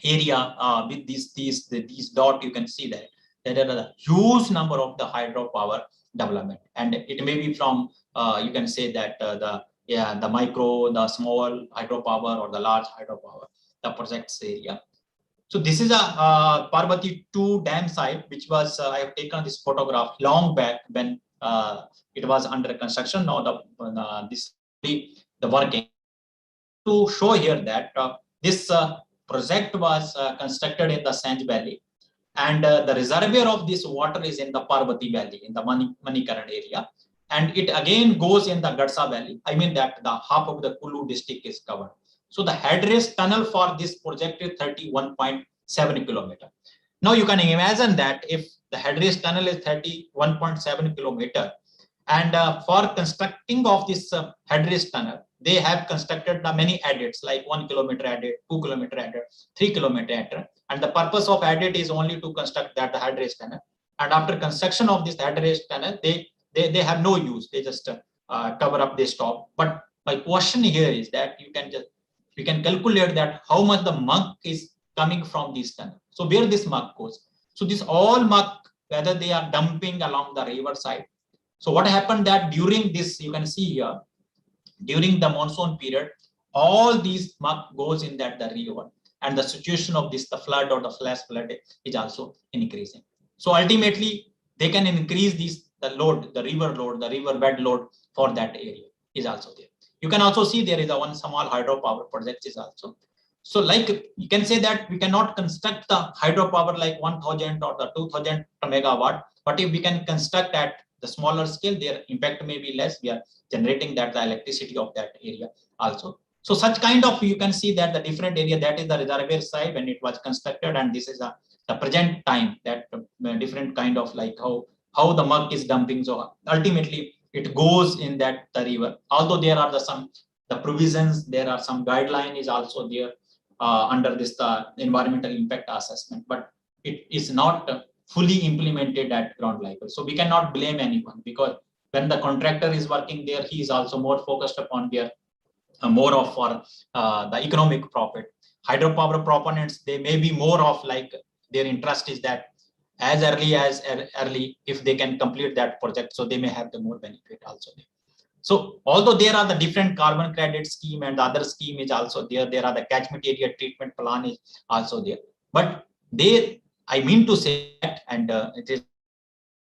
area with these dot, you can see that there are a huge number of the hydropower development, and it may be from you can say that the micro, the small hydropower or the large hydropower, the projects area. So this is a Parvati 2 dam site, which was I have taken this photograph long back when it was under construction. Now the working to show here that this project was constructed in the Sanj Valley, and the reservoir of this water is in the Parvati Valley in the Manikaran area, and it again goes in the Gadsa Valley. I mean that the half of the Kullu district is covered. So the headrace tunnel for this project is 31.7 kilometer. Now you can imagine that if the headrace tunnel is 31.7 kilometer, and for constructing of this headrace tunnel, they have constructed the many adits like 1 kilometer adit, 2 kilometer adit, 3 kilometer adit. And the purpose of adit is only to construct that the headrace tunnel. And after construction of this headrace tunnel, they have no use. They just cover up, they stop. But my question here is that we can calculate that how much the muck is coming from this tunnel. So where this muck goes. So this all muck, whether they are dumping along the river side. So what happened that during this, you can see here, during the monsoon period, all these muck goes in that the river, and the situation of this, the flood or the flash flood is also increasing. So ultimately, they can increase the load, the river bed load for that area is also there. You can also see there is a one small hydropower project is also. So like you can say that we cannot construct the hydropower like 1000 or the 2000 megawatt, but if we can construct at the smaller scale, their impact may be less. We are generating that the electricity of that area also. So such kind of, you can see that the different area, that is the reservoir side when it was constructed, and this is the present time, that different kind of like how the muck is dumping. So ultimately it goes in that the river. Although there are the provisions, there are some guideline is also there under this the environmental impact assessment, but it is not fully implemented at ground level. So we cannot blame anyone, because when the contractor is working there, he is also more focused upon their more of for the economic profit. Hydropower proponents, they may be more of like their interest is that as early if they can complete that project, so they may have the more benefit also there. So although there are the different carbon credit scheme and the other scheme is also there, there are the catchment area treatment plan is also there, but I mean to say that, and it is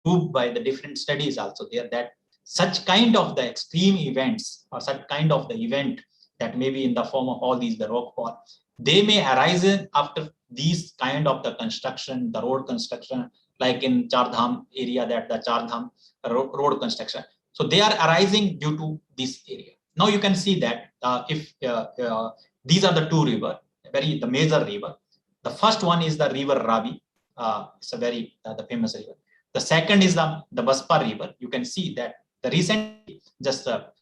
proved by the different studies also there, that such kind of the extreme events or such kind of the event that may be in the form of all these the rockfall, they may arise after these kind of the construction, the road construction, like in Char Dham area, that the Char Dham road construction. So they are arising due to this area. Now you can see that if these are the two rivers, the major river. The first one is the river Ravi. It's a very the famous river. The second is the Baspa River. You can see that the recent just the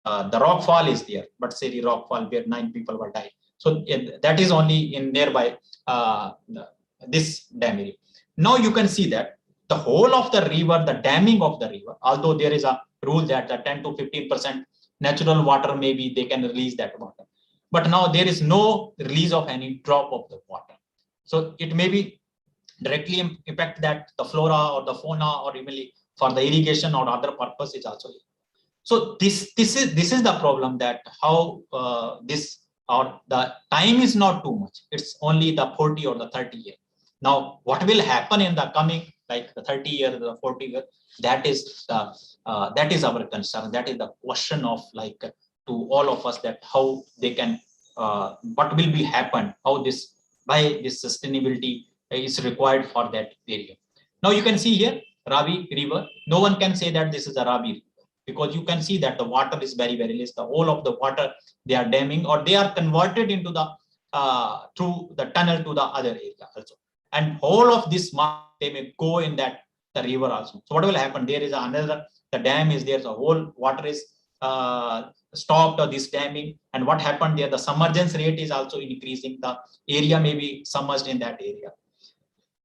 rock fall is there, but say the rock fall where 9 people were died. So that is only in nearby this dam area. Now you can see that the whole of the river, the damming of the river, although there is a rule that the 10 to 15% natural water, maybe they can release that water. But now there is no release of any drop of the water. So it may be directly impact that the flora or the fauna or even for the irrigation or other purpose is also. So this is the problem, that how this or the time is not too much. It's only the 40 or the 30 years. Now, what will happen in the coming, like the 30 years, the 40 years, that is our concern. That is the question of like to all of us, that how they can, what will be happen, how this, by this sustainability is required for that area. Now you can see here, Ravi River. No one can say that this is a Ravi River, because you can see that the water is very, very less. The whole of the water they are damming, or they are converted into the through the tunnel to the other area also. And whole of this they may go in that the river also. So what will happen? There is another, the dam is there, the whole water is stopped, or this damming. And what happened there? The submergence rate is also increasing. The area may be submerged in that area.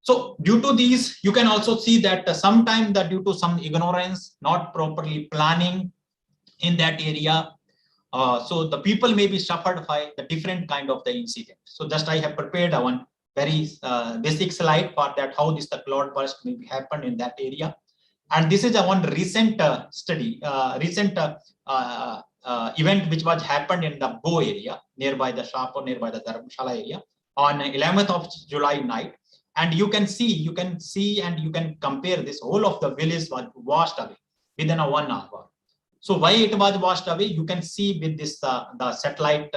So due to these, you can also see that sometimes that due to some ignorance, not properly planning in that area, so the people may be suffered by the different kind of the incident. So just I have prepared one very basic slide for that, how this the cloud burst may be happened in that area. And this is a one recent study, event which was happened in the Bo area, nearby the Shahpur, nearby the Dharamshala area, on 11th of July night. And you can see and you can compare this, whole of the village was washed away within a 1 hour. So why it was washed away? You can see with this the satellite.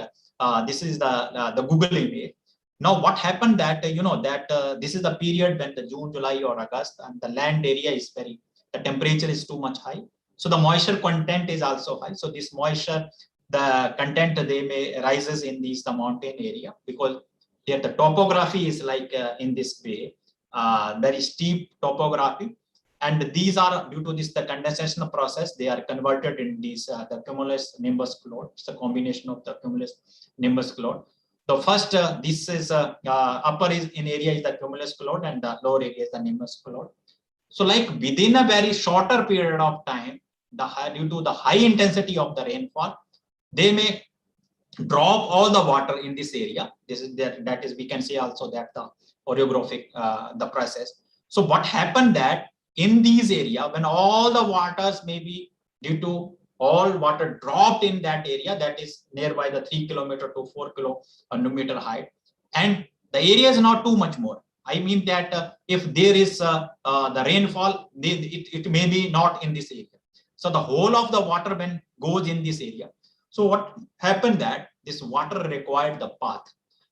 This is the Google image. Now what happened that this is the period when the June, July, or August, and the land area is the temperature is too much high. So the moisture content is also high. So this moisture, the content they may rises in the mountain area, because here the topography is like in this way, very steep topography. And these are due to this the condensation process, they are converted in these the cumulus nimbus cloud. It's a combination of the cumulus nimbus cloud. The first this is upper is in area is the cumulus cloud, and the lower area is the nimbus cloud. So like within a very shorter period of time, due to the high intensity of the rainfall, they may drop all the water in this area. This is that is we can say also that the orographic the process. So what happened that in these area, when all the waters may be due to all water dropped in that area, that is nearby the 3 kilometer to 4 kilometer height, and the area is not too much more. I mean that if there is the rainfall, it may be not in this area. So the whole of the water when goes in this area. So what happened that this water required the path,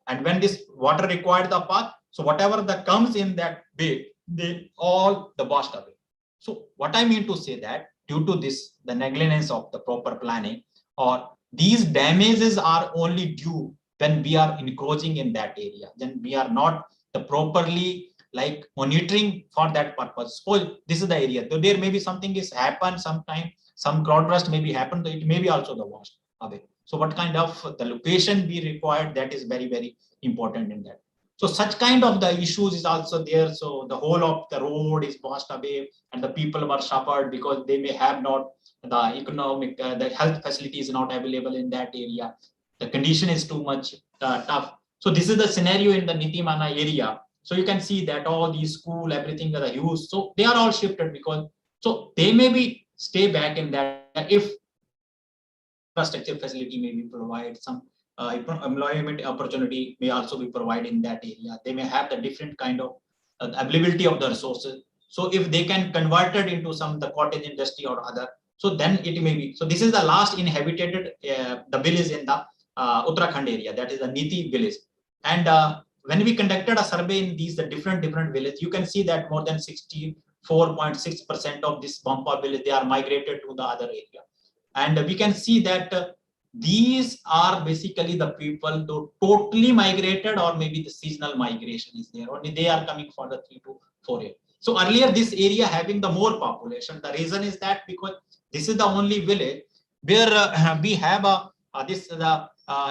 and when this water required the path, so whatever that comes in that way, they all the washed away. So what I mean to say that due to this, the negligence of the proper planning, or these damages are only due when we are encroaching in that area, then we are not the properly like monitoring for that purpose. So this is the area. So there may be something is happened sometime, some cloud burst may be happened, so it may be also the washed away. So what kind of the location we required, that is very, very important in that. So such kind of the issues is also there. So the whole of the road is washed away, and the people were suffered because they may have not the economic, the health facility is not available in that area. The condition is too much tough. So this is the scenario in the Nitimana area. So you can see that all these school, everything that are used, so they are all shifted because, so they may be stay back in that if infrastructure facility may be provided, some employment opportunity may also be provided in that area. They may have the different kind of availability of the resources. So if they can convert it into some the cottage industry or other, so then it may be. So this is the last inhabited the village in the Uttarakhand area, that is the Niti village. And when we conducted a survey in these the different villages, you can see that more than 64.6% of this Bampa village, they are migrated to the other area. And we can see that these are basically the people who totally migrated, or maybe the seasonal migration is there. Only they are coming for the 3 to 4 years. So earlier this area having the more population. The reason is that because this is the only village where we have the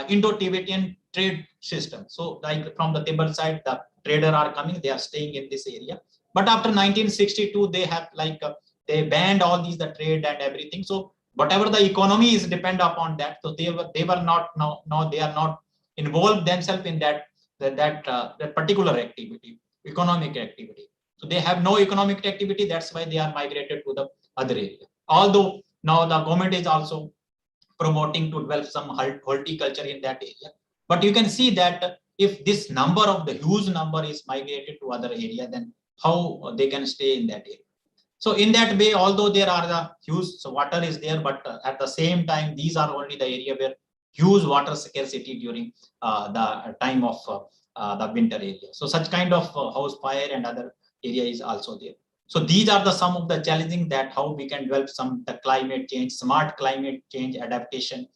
Indo-Tibetan trade system. So like from the Tibet side, the trader are coming, they are staying in this area. But after 1962, they have like they banned all these the trade and everything. So whatever the economy is depend upon that. So they were not now they are not involved themselves in that particular activity, economic activity. So they have no economic activity. That's why they are migrated to the other area. Although now the government is also promoting to develop some horticulture in that area. But you can see that if this number of the huge number is migrated to other area, then how they can stay in that area. So in that way, although there are the huge water is there, but at the same time, these are only the area where huge water scarcity during the time of the winter area. So such kind of house fire and other area is also there. So these are the some of the challenging that how we can develop some the climate change, smart climate change adaptation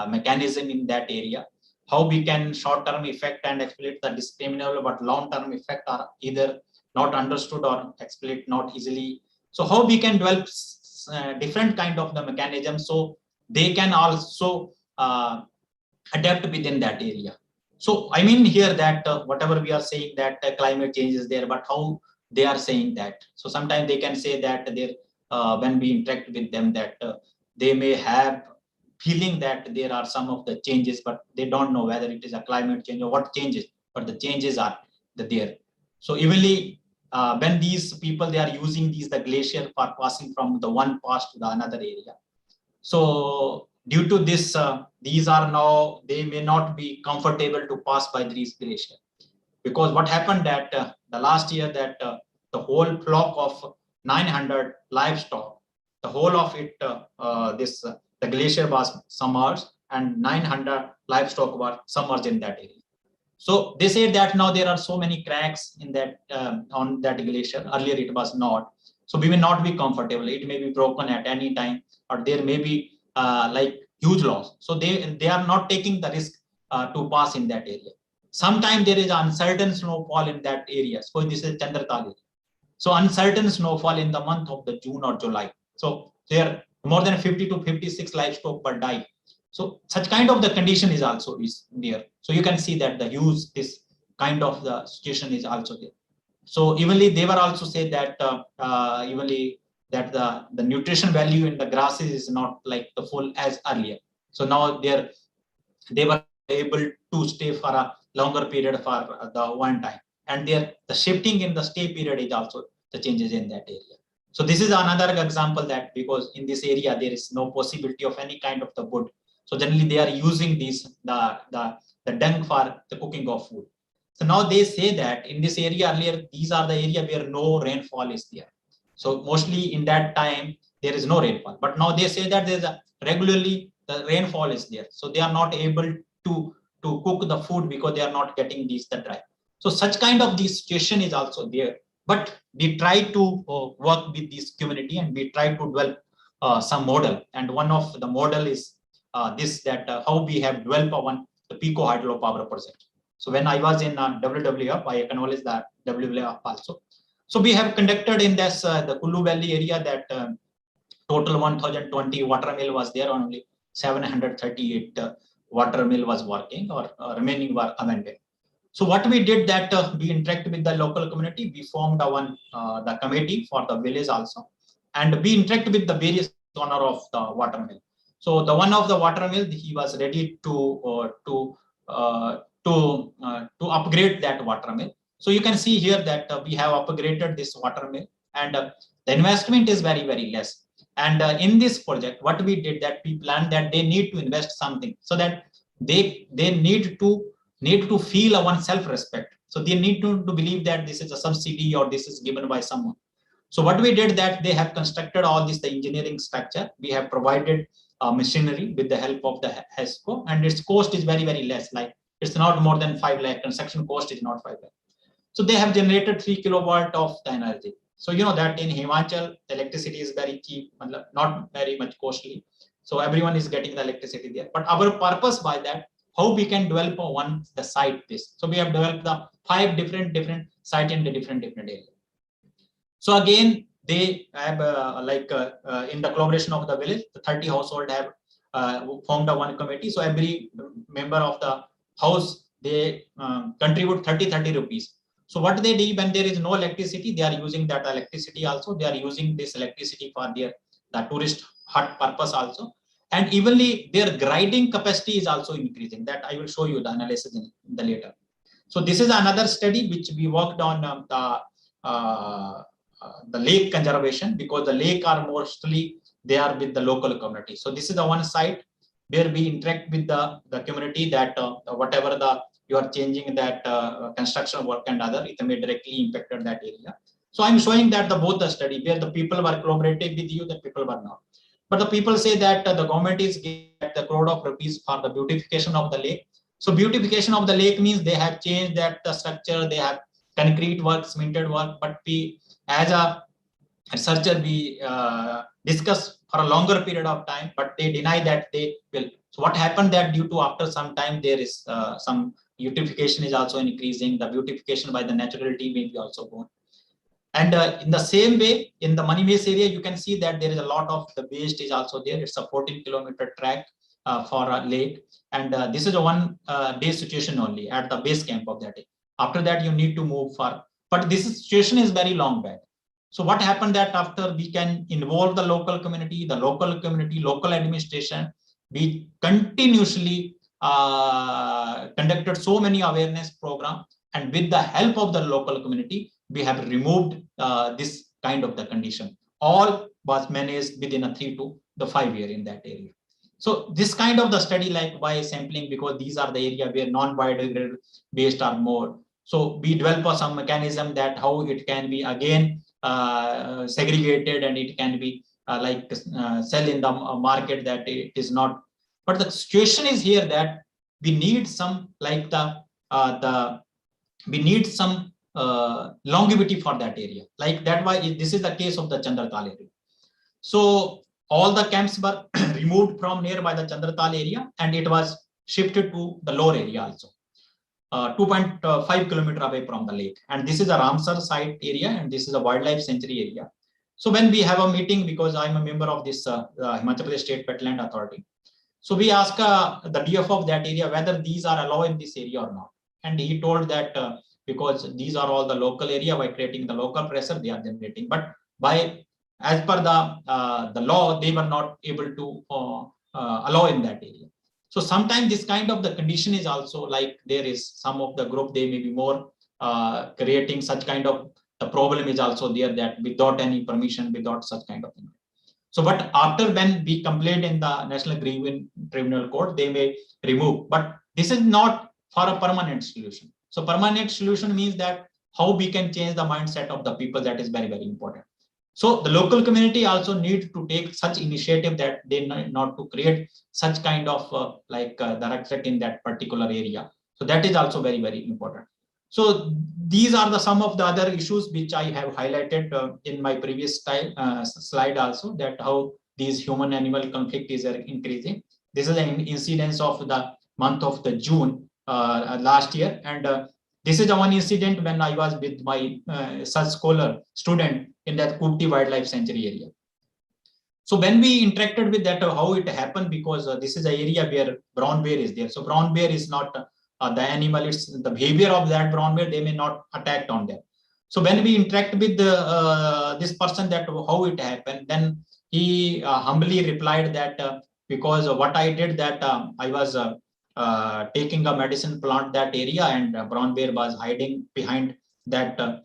mechanism in that area. How we can short-term effect and exploit the discriminable, but long-term effect are either not understood or exploit not easily. So how we can develop different kind of the mechanism so they can also adapt within that area. So I mean here that whatever we are saying that climate change is there, but how they are saying that. So sometimes they can say that when we interact with them that they may have feeling that there are some of the changes, but they don't know whether it is a climate change or what changes, but the changes are there. So evenly when these people, they are using the glacier for passing from the one pass to the another area. So due to this, these are now, they may not be comfortable to pass by these glaciers. Because what happened that the last year that the whole flock of 900 livestock, the whole of it, the glacier was submerged and 900 livestock were submerged in that area. So they say that now there are so many cracks in that on that glacier. Earlier it was not. So we will not be comfortable. It may be broken at any time, or there may be like huge loss. So they are not taking the risk to pass in that area. Sometimes there is uncertain snowfall in that area. So this is Chandrakali. So uncertain snowfall in the month of the June or July. So there more than 50 to 56 livestock per die. So such kind of the condition is also is there. So you can see that the huge this kind of the situation is also there. So evenly they were also say that evenly that the nutrition value in the grasses is not like the full as earlier. So now they were able to stay for a longer period for the one time, and the shifting in the stay period is also the changes in that area. So this is another example that because in this area there is no possibility of any kind of the wood. So generally they are using the dung for the cooking of food. So now they say that in this area earlier, these are the area where no rainfall is there. So mostly in that time there is no rainfall, but now they say that there's regularly the rainfall is there. So they are not able to cook the food because they are not getting the dry. So such kind of the situation is also there. But we try to work with this community and we try to develop some model. And one of the model is how we have developed the Pico hydropower project. So when I was in WWF, I acknowledge that WWF also. So we have conducted in this the Kullu Valley area that total 1020 water mill was there, only 738 water mill was working, or remaining were amended. So what we did that we interact with the local community. We formed the committee for the village also, and we interact with the various owner of the water mill. So the one of the water mill, he was ready to upgrade that water mill. So you can see here that we have upgraded this water mill, and the investment is very, very less. And in this project, what we did that we planned that they need to invest something so that they need to feel one self-respect. So they need to believe that this is a subsidy or this is given by someone. So what we did that they have constructed all this, the engineering structure. We have provided machinery with the help of the HESCO, and its cost is very, very less. Like It's not more than 5 lakh. Construction cost is not 5 lakh. So they have generated 3 kilowatt of the energy. So you know that in Himachal, the electricity is very cheap, not very much costly. So everyone is getting the electricity there. But our purpose by that, how we can develop the site this. So we have developed the 5 different site in the different areas. So again, they have in the collaboration of the village, the 30 household have formed a one committee. So every member of the house, they contribute 30 rupees. So what they do when there is no electricity, they are using that electricity also. They are using this electricity for the tourist hut purpose also. And evenly their grinding capacity is also increasing. That I will show you the analysis in the later. So this is another study which we worked on the lake conservation, because the lake are mostly they are with the local community. So this is the one site where we interact with the community that whatever you are changing that construction work and other, it may directly impacted that area. So I'm showing that both the study where the people were collaborating with you, the people were not. But the people say that the government is giving the crore of rupees for the beautification of the lake. So beautification of the lake means they have changed that the structure, they have concrete work, cemented work, but we as a researcher we discuss for a longer period of time, but they deny that they will. So what happened that due to after some time there is some beautification is also increasing, the beautification by the naturality may be also gone. And in the same way, in the Money-Base area, you can see that there is a lot of the waste is also there. It's a 14-kilometer track for a lake. And this is a one day situation only at the base camp of that day. After that, you need to move far. But this situation is very long back. So what happened that after we can involve the local community, local administration, we continuously conducted so many awareness programs, and with the help of the local community, we have removed this kind of the condition. All was managed within a 3 to 5 years in that area. So this kind of the study like by sampling, because these are the area where non-biodegradable waste are more. So we develop some mechanism that how it can be again segregated, and it can be sell in the market, that it is not. But the situation is here that we need some like we need some longevity for that area. Like that why this is the case of the Chandratal area. So all the camps were removed from nearby the Chandratal area, and it was shifted to the lower area also. 2.5 kilometer away from the lake. And this is a Ramsar site area, and this is a wildlife sanctuary area. So when we have a meeting, because I'm a member of this Himachal Pradesh State Wetland Authority, so we ask the DF of that area whether these are allowed in this area or not. And he told that because these are all the local area, by creating the local pressure, they are generating. But by as per the law, they were not able to allow in that area. So sometimes this kind of the condition is also like there is some of the group, they may be more creating such kind of the problem is also there, that without any permission, without such kind of thing. So but after when we complained in the National Grievance Tribunal Court, they may remove. But this is not for a permanent solution. So permanent solution means that how we can change the mindset of the people, that is very, very important. So the local community also need to take such initiative that they not to create such kind of the rucksack in that particular area. So that is also very, very important. So these are the some of the other issues which I have highlighted in my previous slide also, that how these human-animal conflict is increasing. This is an incidence of the month of the June last year, and this is the one incident when I was with my such scholar student in that Kupti Wildlife Sanctuary area. So when we interacted with that, how it happened, because this is an area where brown bear is there. So brown bear is not the animal, it's the behavior of that brown bear, they may not attack on them. So when we interact with this person, that how it happened, then he humbly replied that because what I did that I was taking a medicine plant that area, and brown bear was hiding behind that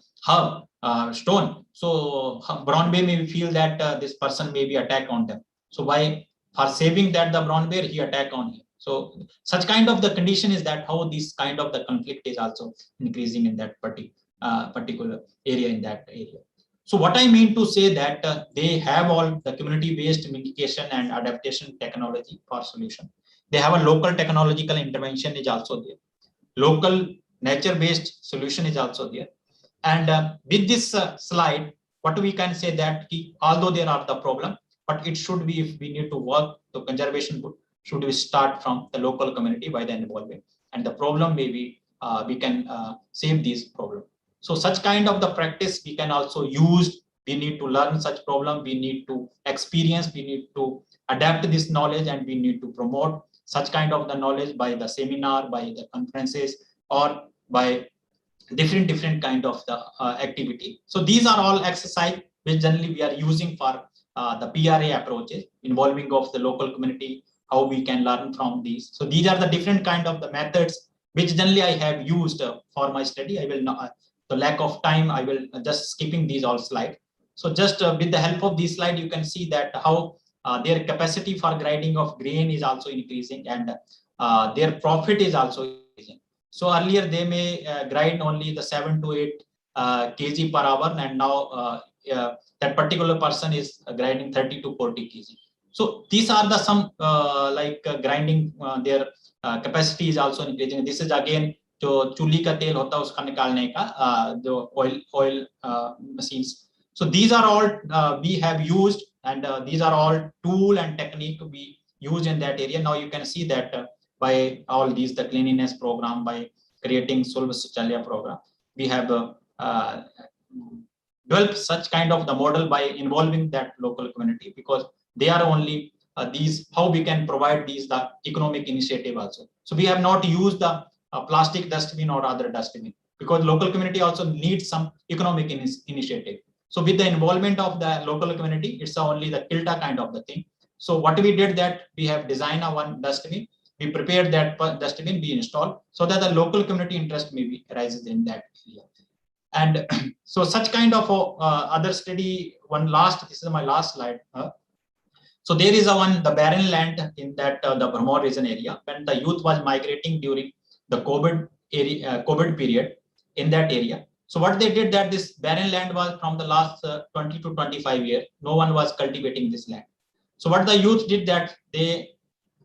stone. So brown bear may feel that this person may be attack on them. So by for saving that the brown bear, he attack on him. So such kind of the condition is that how this kind of the conflict is also increasing in that particular area in that area. So what I mean to say that they have all the community-based mitigation and adaptation technology for solution. They have a local technological intervention is also there. local nature-based solution is also there. And with this slide, what we can say that although there are the problem, but it should be, if we need to work to conservation, should we start from the local community by the involvement, and the problem maybe we can save these problem. So such kind of the practice we can also use. We need to learn such problem, we need to experience, we need to adapt this knowledge, and we need to promote such kind of the knowledge by the seminar, by the conferences, or by different kind of the activity. So these are all exercise which generally we are using for the PRA approaches, involving of the local community, how we can learn from these. So these are the different kind of the methods which generally I have used for my study. I will not, the lack of time, I will just skipping these all slides. So just with the help of this slide, you can see that how their capacity for grinding of grain is also increasing, and their profit is also increasing. So earlier they may grind only the 7 to 8 kg per hour, and now that particular person is grinding 30 to 40 kg. So these are the some grinding their capacity is also increasing. This is again जो चूल्ही का तेल होता है उसका निकालने का जो oil machines. So these are all we have used, and these are all tool and technique we use in that area. Now you can see that by all these, the cleanliness program, by creating Sulva Suchalya program, we have developed such kind of the model by involving that local community, because they are only these, how we can provide these the economic initiative also. So we have not used the plastic dustbin or other dustbin, because local community also needs some economic initiative. So with the involvement of the local community, it's only the kilta kind of the thing. So what we did that we have designed a one dustbin, we prepared that dustbin, we installed, so that the local community interest maybe arises in that area. And so such kind of other study, this is my last slide. So there is the barren land in that the Brahmor region area, when the youth was migrating during the COVID period in that area. So what they did that this barren land was from the last 20 to 25 years, no one was cultivating this land. So what the youth did that they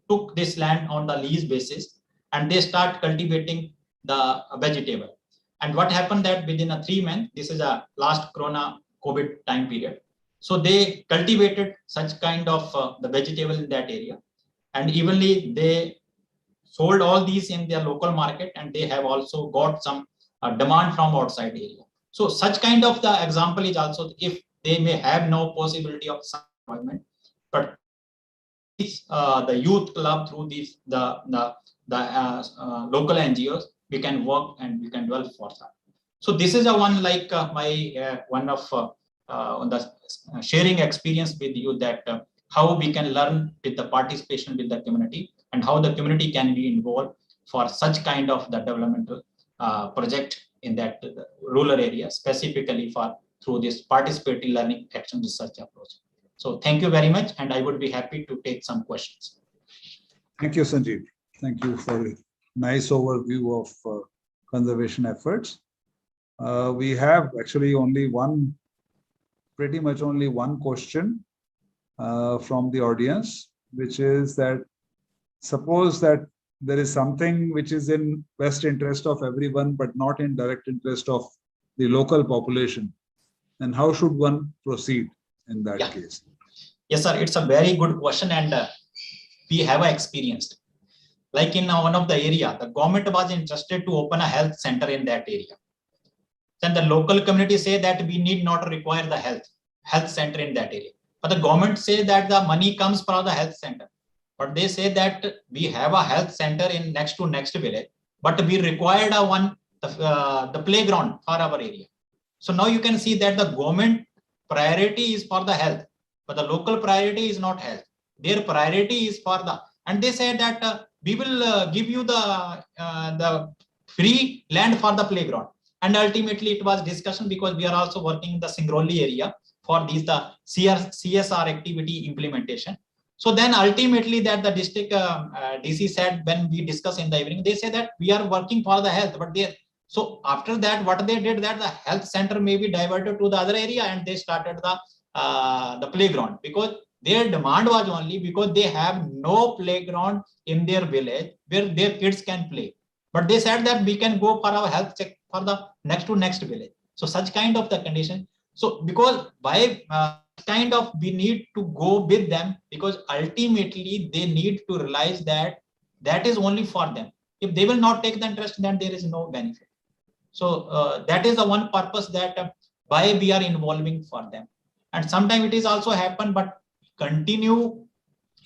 took this land on the lease basis, and they start cultivating the vegetable. And what happened that within a 3 months, this is a last Corona COVID time period. So they cultivated such kind of the vegetable in that area, and evenly they sold all these in their local market, and they have also got some demand from outside area. So such kind of the example is also, if they may have no possibility of employment, but the youth club through these the local NGOs, we can work and we can develop for that. So this is a one like my one of the sharing experience with you, that how we can learn with the participation with the community, and how the community can be involved for such kind of the developmental project in that rural area, specifically for through this participating learning action research approach. So thank you very much, and I would be happy to take some questions. Thank you, Sanjeev. Thank you for a nice overview of conservation efforts. We have actually pretty much only one question from the audience, which is that suppose that there is something which is in best interest of everyone, but not in direct interest of the local population, and how should one proceed in that case? Yes, sir. It's a very good question, and we have experienced. Like in one of the area, the government was interested to open a health center in that area. Then the local community say that we need not require the health center in that area. But the government say that the money comes from the health center. But they say that we have a health center in next village, but we required the playground for our area. So now you can see that the government priority is for the health, but the local priority is not health. Their priority is for and they say that we will give you the free land for the playground. And ultimately it was discussion, because we are also working in the Singrauli area for these the CSR activity implementation. So then ultimately that the district DC said, when we discuss in the evening, they say that we are working for the health, but so after that, what they did that the health center may be diverted to the other area, and they started the playground, because their demand was only because they have no playground in their village where their kids can play. but they said that we can go for our health check for the next to next village. So such kind of the condition. So because by kind of we need to go with them, because ultimately they need to realize that that is only for them. If they will not take the interest, then there is no benefit. So that is the one purpose that why we are involving for them. And sometimes it is also happen, but continue.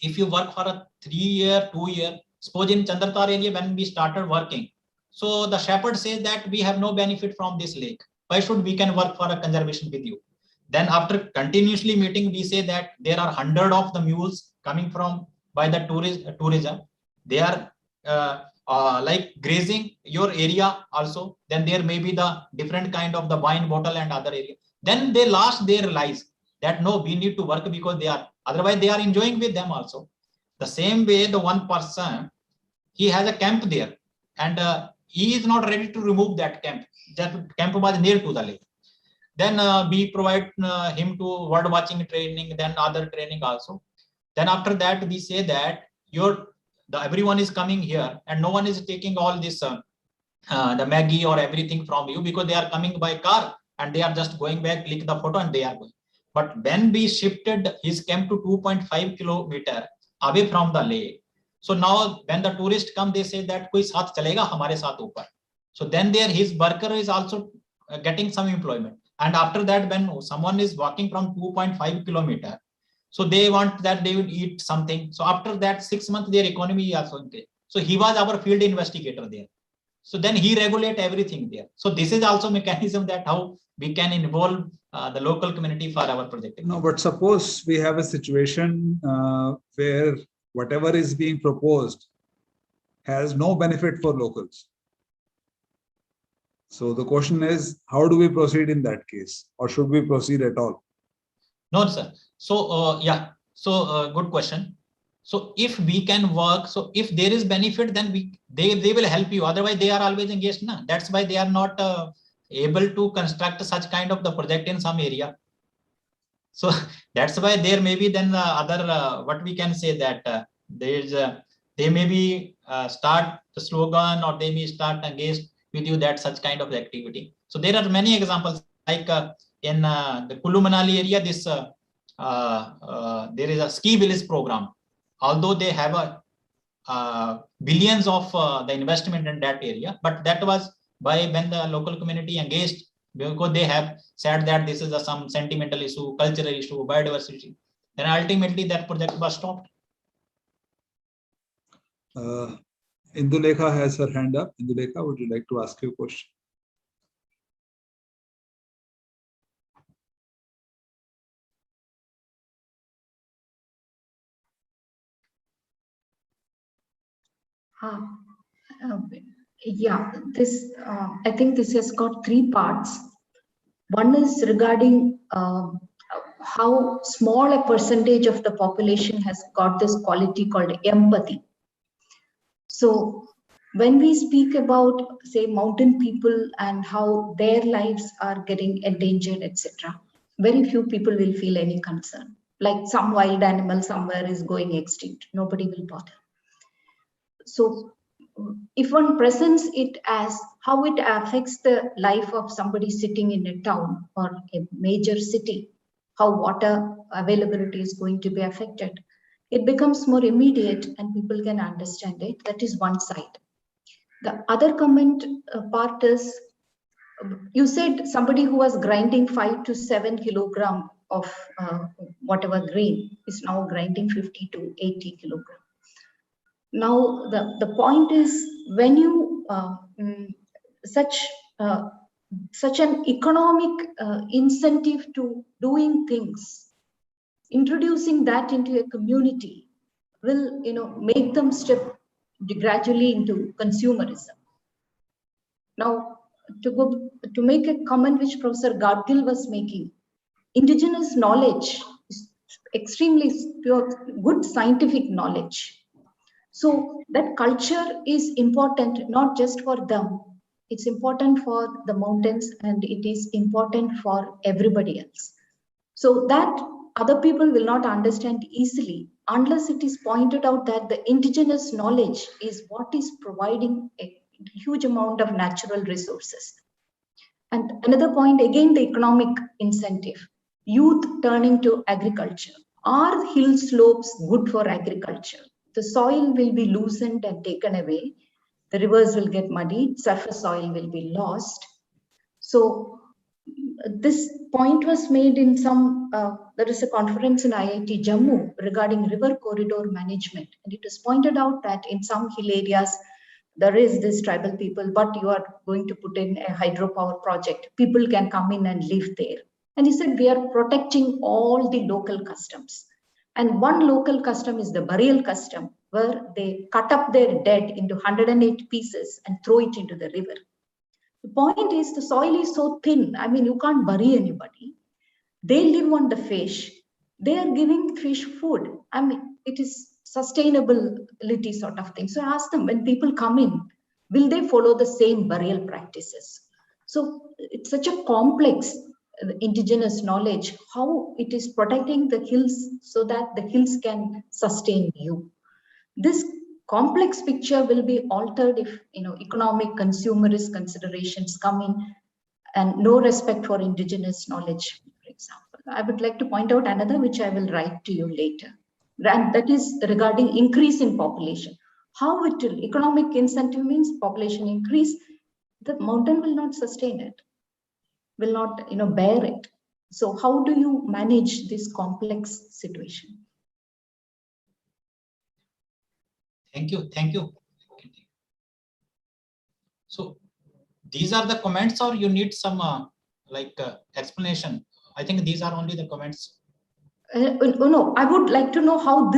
If you work for a 3-year, 2-year, suppose in Chandratar area when we started working, so the shepherd says that we have no benefit from this lake. Why should we can work for a conservation with you? Then after continuously meeting, we say that there are 100 of the mules coming from by the tourism. They are like grazing your area also. Then there may be the different kind of the wine bottle and other area. Then they realize that no, we need to work because they are, otherwise they are enjoying with them also. The same way, the one person, he has a camp there, and he is not ready to remove that camp. That camp was near to the lake. Then we provide him to bird watching training, then other training also. Then after that, we say that everyone is coming here, and no one is taking all this the Maggie or everything from you, because they are coming by car and they are just going back, click the photo and they are going. But when we shifted his camp to 2.5 kilometer away from the lake, so now when the tourists come, they say that koi saath chalega hamare saath upar. So then there his worker is also getting some employment. And after that, when someone is walking from 2.5 kilometer, so they want that they will eat something. So after that 6 months, their economy is also increased. So he was our field investigator there. So then he regulate everything there. So this is also mechanism that how we can involve the local community for our project. No, but suppose we have a situation where whatever is being proposed has no benefit for locals. So the question is, how do we proceed in that case, or should we proceed at all? No, sir. So yeah. So good question. So if we can work, so if there is benefit, then they will help you. Otherwise, they are always engaged. Na? That's why they are not able to construct such kind of the project in some area. So that's why there may be then other what we can say that they may be start the slogan, or they may start engaged with you that such kind of activity. So there are many examples like in the Kulu Manali area, this there is a ski village program. Although they have a billions of the investment in that area, but that was by when the local community engaged, because they have said that this is some sentimental issue, cultural issue, biodiversity. Then ultimately that project was stopped. Indulekha has her hand up. Indulekha, would you like to ask your question? Yeah, this I think this has got 3 parts. One is regarding how small a percentage of the population has got this quality called empathy. So when we speak about, say, mountain people and how their lives are getting endangered, etc., very few people will feel any concern. Like some wild animal somewhere is going extinct, nobody will bother. So if one presents it as how it affects the life of somebody sitting in a town or a major city, how water availability is going to be affected, it becomes more immediate and people can understand it. That is one side. The other comment part is, you said somebody who was grinding 5 to 7 kilogram of whatever grain is now grinding 50 to 80 kilogram. Now, the point is, when you such an economic incentive to doing things, introducing that into a community will, make them step gradually into consumerism. Now, to make a comment which Professor Gadgil was making, indigenous knowledge is extremely pure, good scientific knowledge. So that culture is important not just for them, it's important for the mountains and it is important for everybody else. So that other people will not understand easily unless it is pointed out that the indigenous knowledge is what is providing a huge amount of natural resources. And another point, again, the economic incentive, youth turning to agriculture. Are hill slopes good for agriculture? The soil will be loosened and taken away. The rivers will get muddied, surface soil will be lost. So this point was made in there is a conference in IIT Jammu regarding river corridor management. And it was pointed out that in some hill areas, there is this tribal people, but you are going to put in a hydropower project. People can come in and live there. And he said, we are protecting all the local customs. And one local custom is the burial custom, where they cut up their dead into 108 pieces and throw it into the river. The point is, the soil is so thin. I mean, you can't bury anybody. They live on the fish. They are giving fish food. I mean, it is sustainability sort of thing. So I ask them, when people come in, will they follow the same burial practices? So it's such a complex indigenous knowledge, how it is protecting the hills so that the hills can sustain you. This complex picture will be altered if economic consumerist considerations come in and no respect for indigenous knowledge, for example. I would like to point out another which I will write to you later, and that is regarding increase in population. How it will, economic incentive means population increase, the mountain will not sustain it, will not bear it. So how do you manage this complex situation? Thank you. So these are the comments, or you need some explanation? I think these are only the comments. No, I would like to know how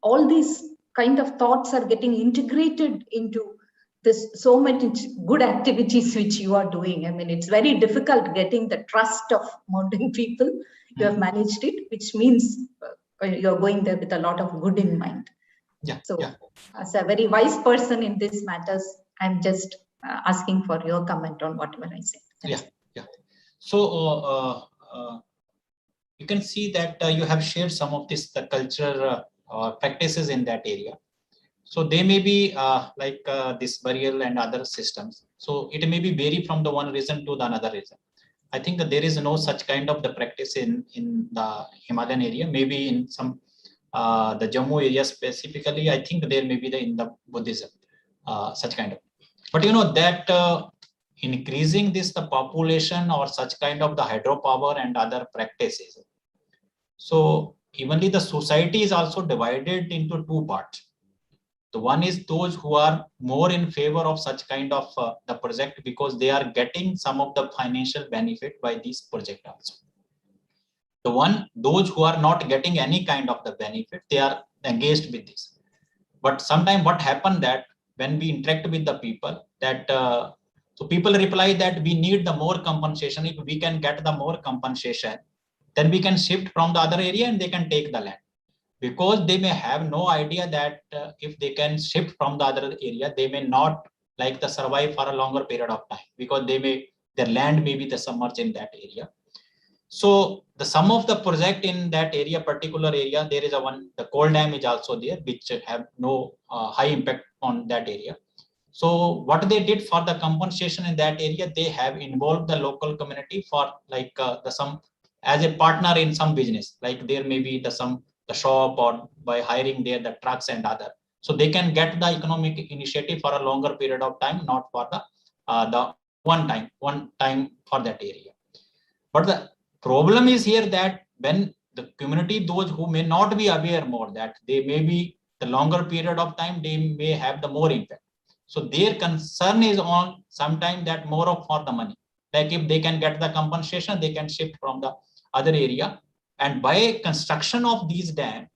all these kind of thoughts are getting integrated into this, so many good activities which you are doing. I mean, it's very difficult getting the trust of mountain people. You have managed it, which means you're going there with a lot of good in mind. As a very wise person in these matters, I'm just asking for your comment on whatever I said. So you can see that you have shared some of the cultural practices in that area. So they may be this burial and other systems. So it may be vary from the one region to the another region. I think that there is no such kind of the practice in the Himalayan area. Maybe in some the Jammu area specifically, I think there may be in the Buddhism such kind of. But that increasing the population or such kind of the hydropower and other practices. So evenly the society is also divided into two parts. The one is those who are more in favor of such kind of the project because they are getting some of the financial benefit by this project also. Those who are not getting any kind of the benefit, they are engaged with this. But sometimes what happened that when we interact with the people, that so people reply that we need the more compensation. If we can get the more compensation, then we can shift from the other area and they can take the land. Because they may have no idea that if they can shift from the other area, they may not survive for a longer period of time because their land may be the submerged in that area. So the sum of the project in that area, particular area, there is the coal dam is also there, which have no high impact on that area. So what they did for the compensation in that area, they have involved the local community for as a partner in some business, like there may be the shop or by hiring there the trucks and other. So they can get the economic initiative for a longer period of time, not for the one time for that area. But the problem is here that when the community, those who may not be aware more that they may be the longer period of time, they may have the more impact. So their concern is on sometime that more of for the money. Like if they can get the compensation, they can shift from the other area. And by construction of these dams,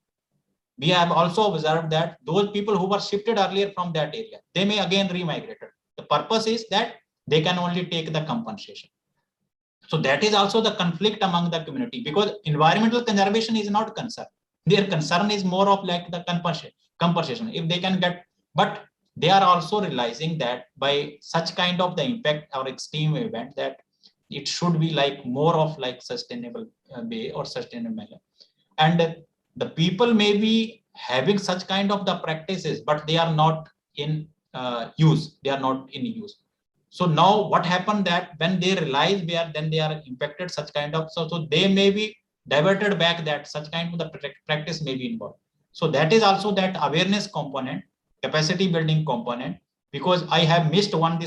we have also observed that those people who were shifted earlier from that area, they may again remigrated. The purpose is that they can only take the compensation. So that is also the conflict among the community because environmental conservation is not concern. Their concern is more of like the compensation. If they can get, but they are also realizing that by such kind of the impact or extreme event that it should be like more of like sustainable way or sustainable manner. And the people may be having such kind of the practices, but they are not in use. They are not in use. So now what happened that when they realize then they are impacted such kind of, so they may be diverted back, that such kind of the practice may be involved. So that is also that awareness component, capacity building component, because I have missed one,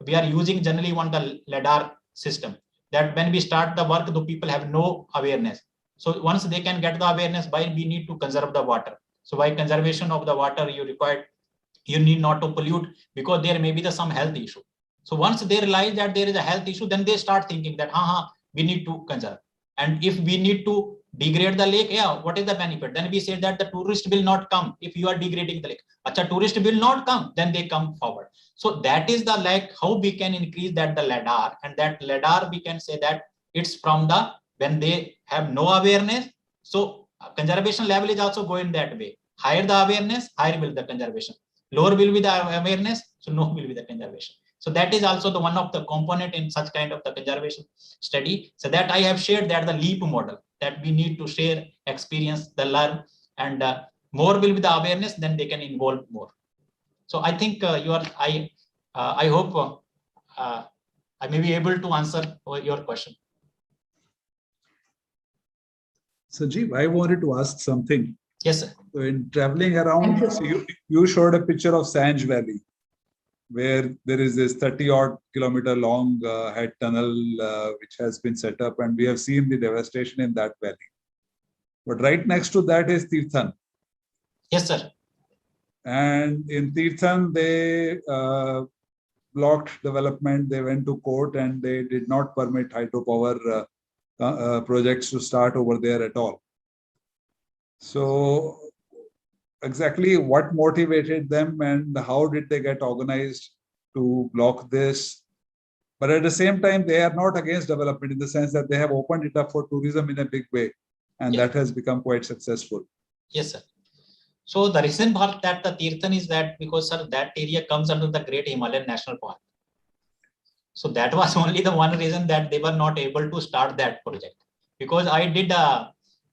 we are using generally the LiDAR system, that when we start the work, the people have no awareness. So once they can get the awareness, why we need to conserve the water. So by conservation of the water, you need not to pollute, because there may be some health issue. So once they realize that there is a health issue, then they start thinking that, we need to conserve. And if we need to degrade the lake, what is the benefit? Then we say that the tourist will not come if you are degrading the lake. Tourist will not come, then they come forward. So that is the how we can increase that the LiDAR, and that LiDAR we can say that it's from when they have no awareness. So conservation level is also going that way. Higher the awareness, higher will the conservation. Lower will be the awareness, so no will be the conservation. So that is also the one of the component in such kind of the conservation study. So that I have shared that the LEAP model, that we need to share experience, the learn, and more will be the awareness, then they can involve more. So I think I hope I may be able to answer your question. Sanjeev, I wanted to ask something. Yes, sir. So in traveling around, so you showed a picture of Sanj Valley, where there is this 30-odd kilometer long head tunnel which has been set up, and we have seen the devastation in that valley. But right next to that is Tirthan. Yes, sir. And in Tirthan, they blocked development. They went to court and they did not permit hydropower projects to start over there at all. So exactly what motivated them and how did they get organized to block this? But at the same time, they are not against development in the sense that they have opened it up for tourism in a big way. And that has become quite successful. Yes, sir. So the reason for that the Tirthan is that because, sir, that area comes under the Great Himalayan National Park. So that was only the one reason that they were not able to start that project. Because I did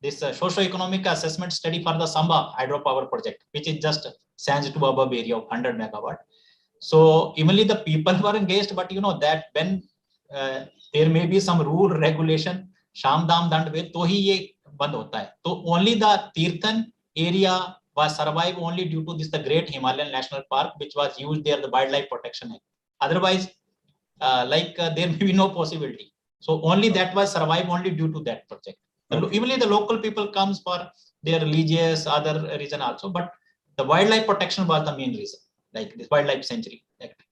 this socio-economic assessment study for the Samba hydropower project, which is just Sanj to above area of 100 megawatt. So evenly the people were engaged, but you know that when there may be some rule regulation, Sham Dam Dand Ved, to hi ye band hota hai. So only the Tirthan area was survived only due to this the Great Himalayan National Park, which was used there, the Wildlife Protection Act. Otherwise, there may be no possibility. So only that was survived only due to that project. Okay. Even the local people comes for their religious other reason also, but the wildlife protection was the main reason, like this wildlife sanctuary act.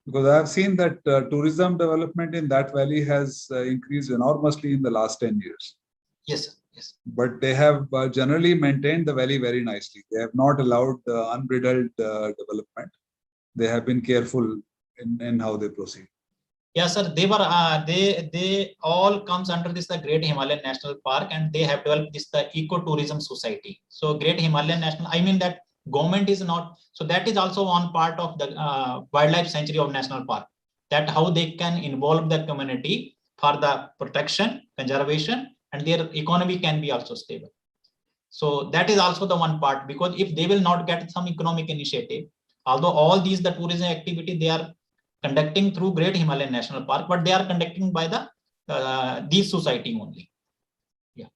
Because I have seen that tourism development in that valley has increased enormously in the last 10 years. Yes, sir. Yes. But they have generally maintained the valley very nicely. They have not allowed unbridled development. They have been careful in how they proceed. Yeah, sir. They were they all comes under this the Great Himalayan National Park, and they have developed this the ecotourism society. So Great Himalayan National, I mean that government is not. So that is also one part of the wildlife sanctuary of national park. That how they can involve the community for the protection, conservation, and their economy can be also stable. So that is also the one part, because if they will not get some economic initiative, although all these the tourism activity they are conducting through Great Himalayan National Park, but they are conducting by the these society only. Yeah.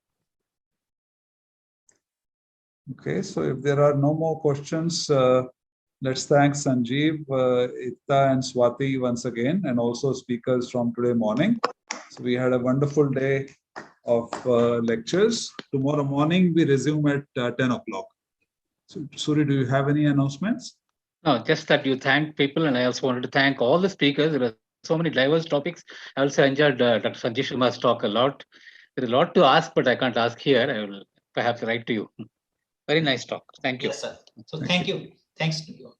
Okay, so if there are no more questions, let's thank Sanjeev, Itta and Swati once again, and also speakers from today morning. So we had a wonderful day of lectures. Tomorrow morning we resume at 10 o'clock. So Suri, do you have any announcements? No, just that you thank people, and I also wanted to thank all the speakers. There are so many diverse topics. I also enjoyed Dr. Sanjeev Sharma's talk a lot. There is a lot to ask, but I can't ask here. I will perhaps write to you. Very nice talk. Thank you. Yes, sir. So thank you. Thanks to you.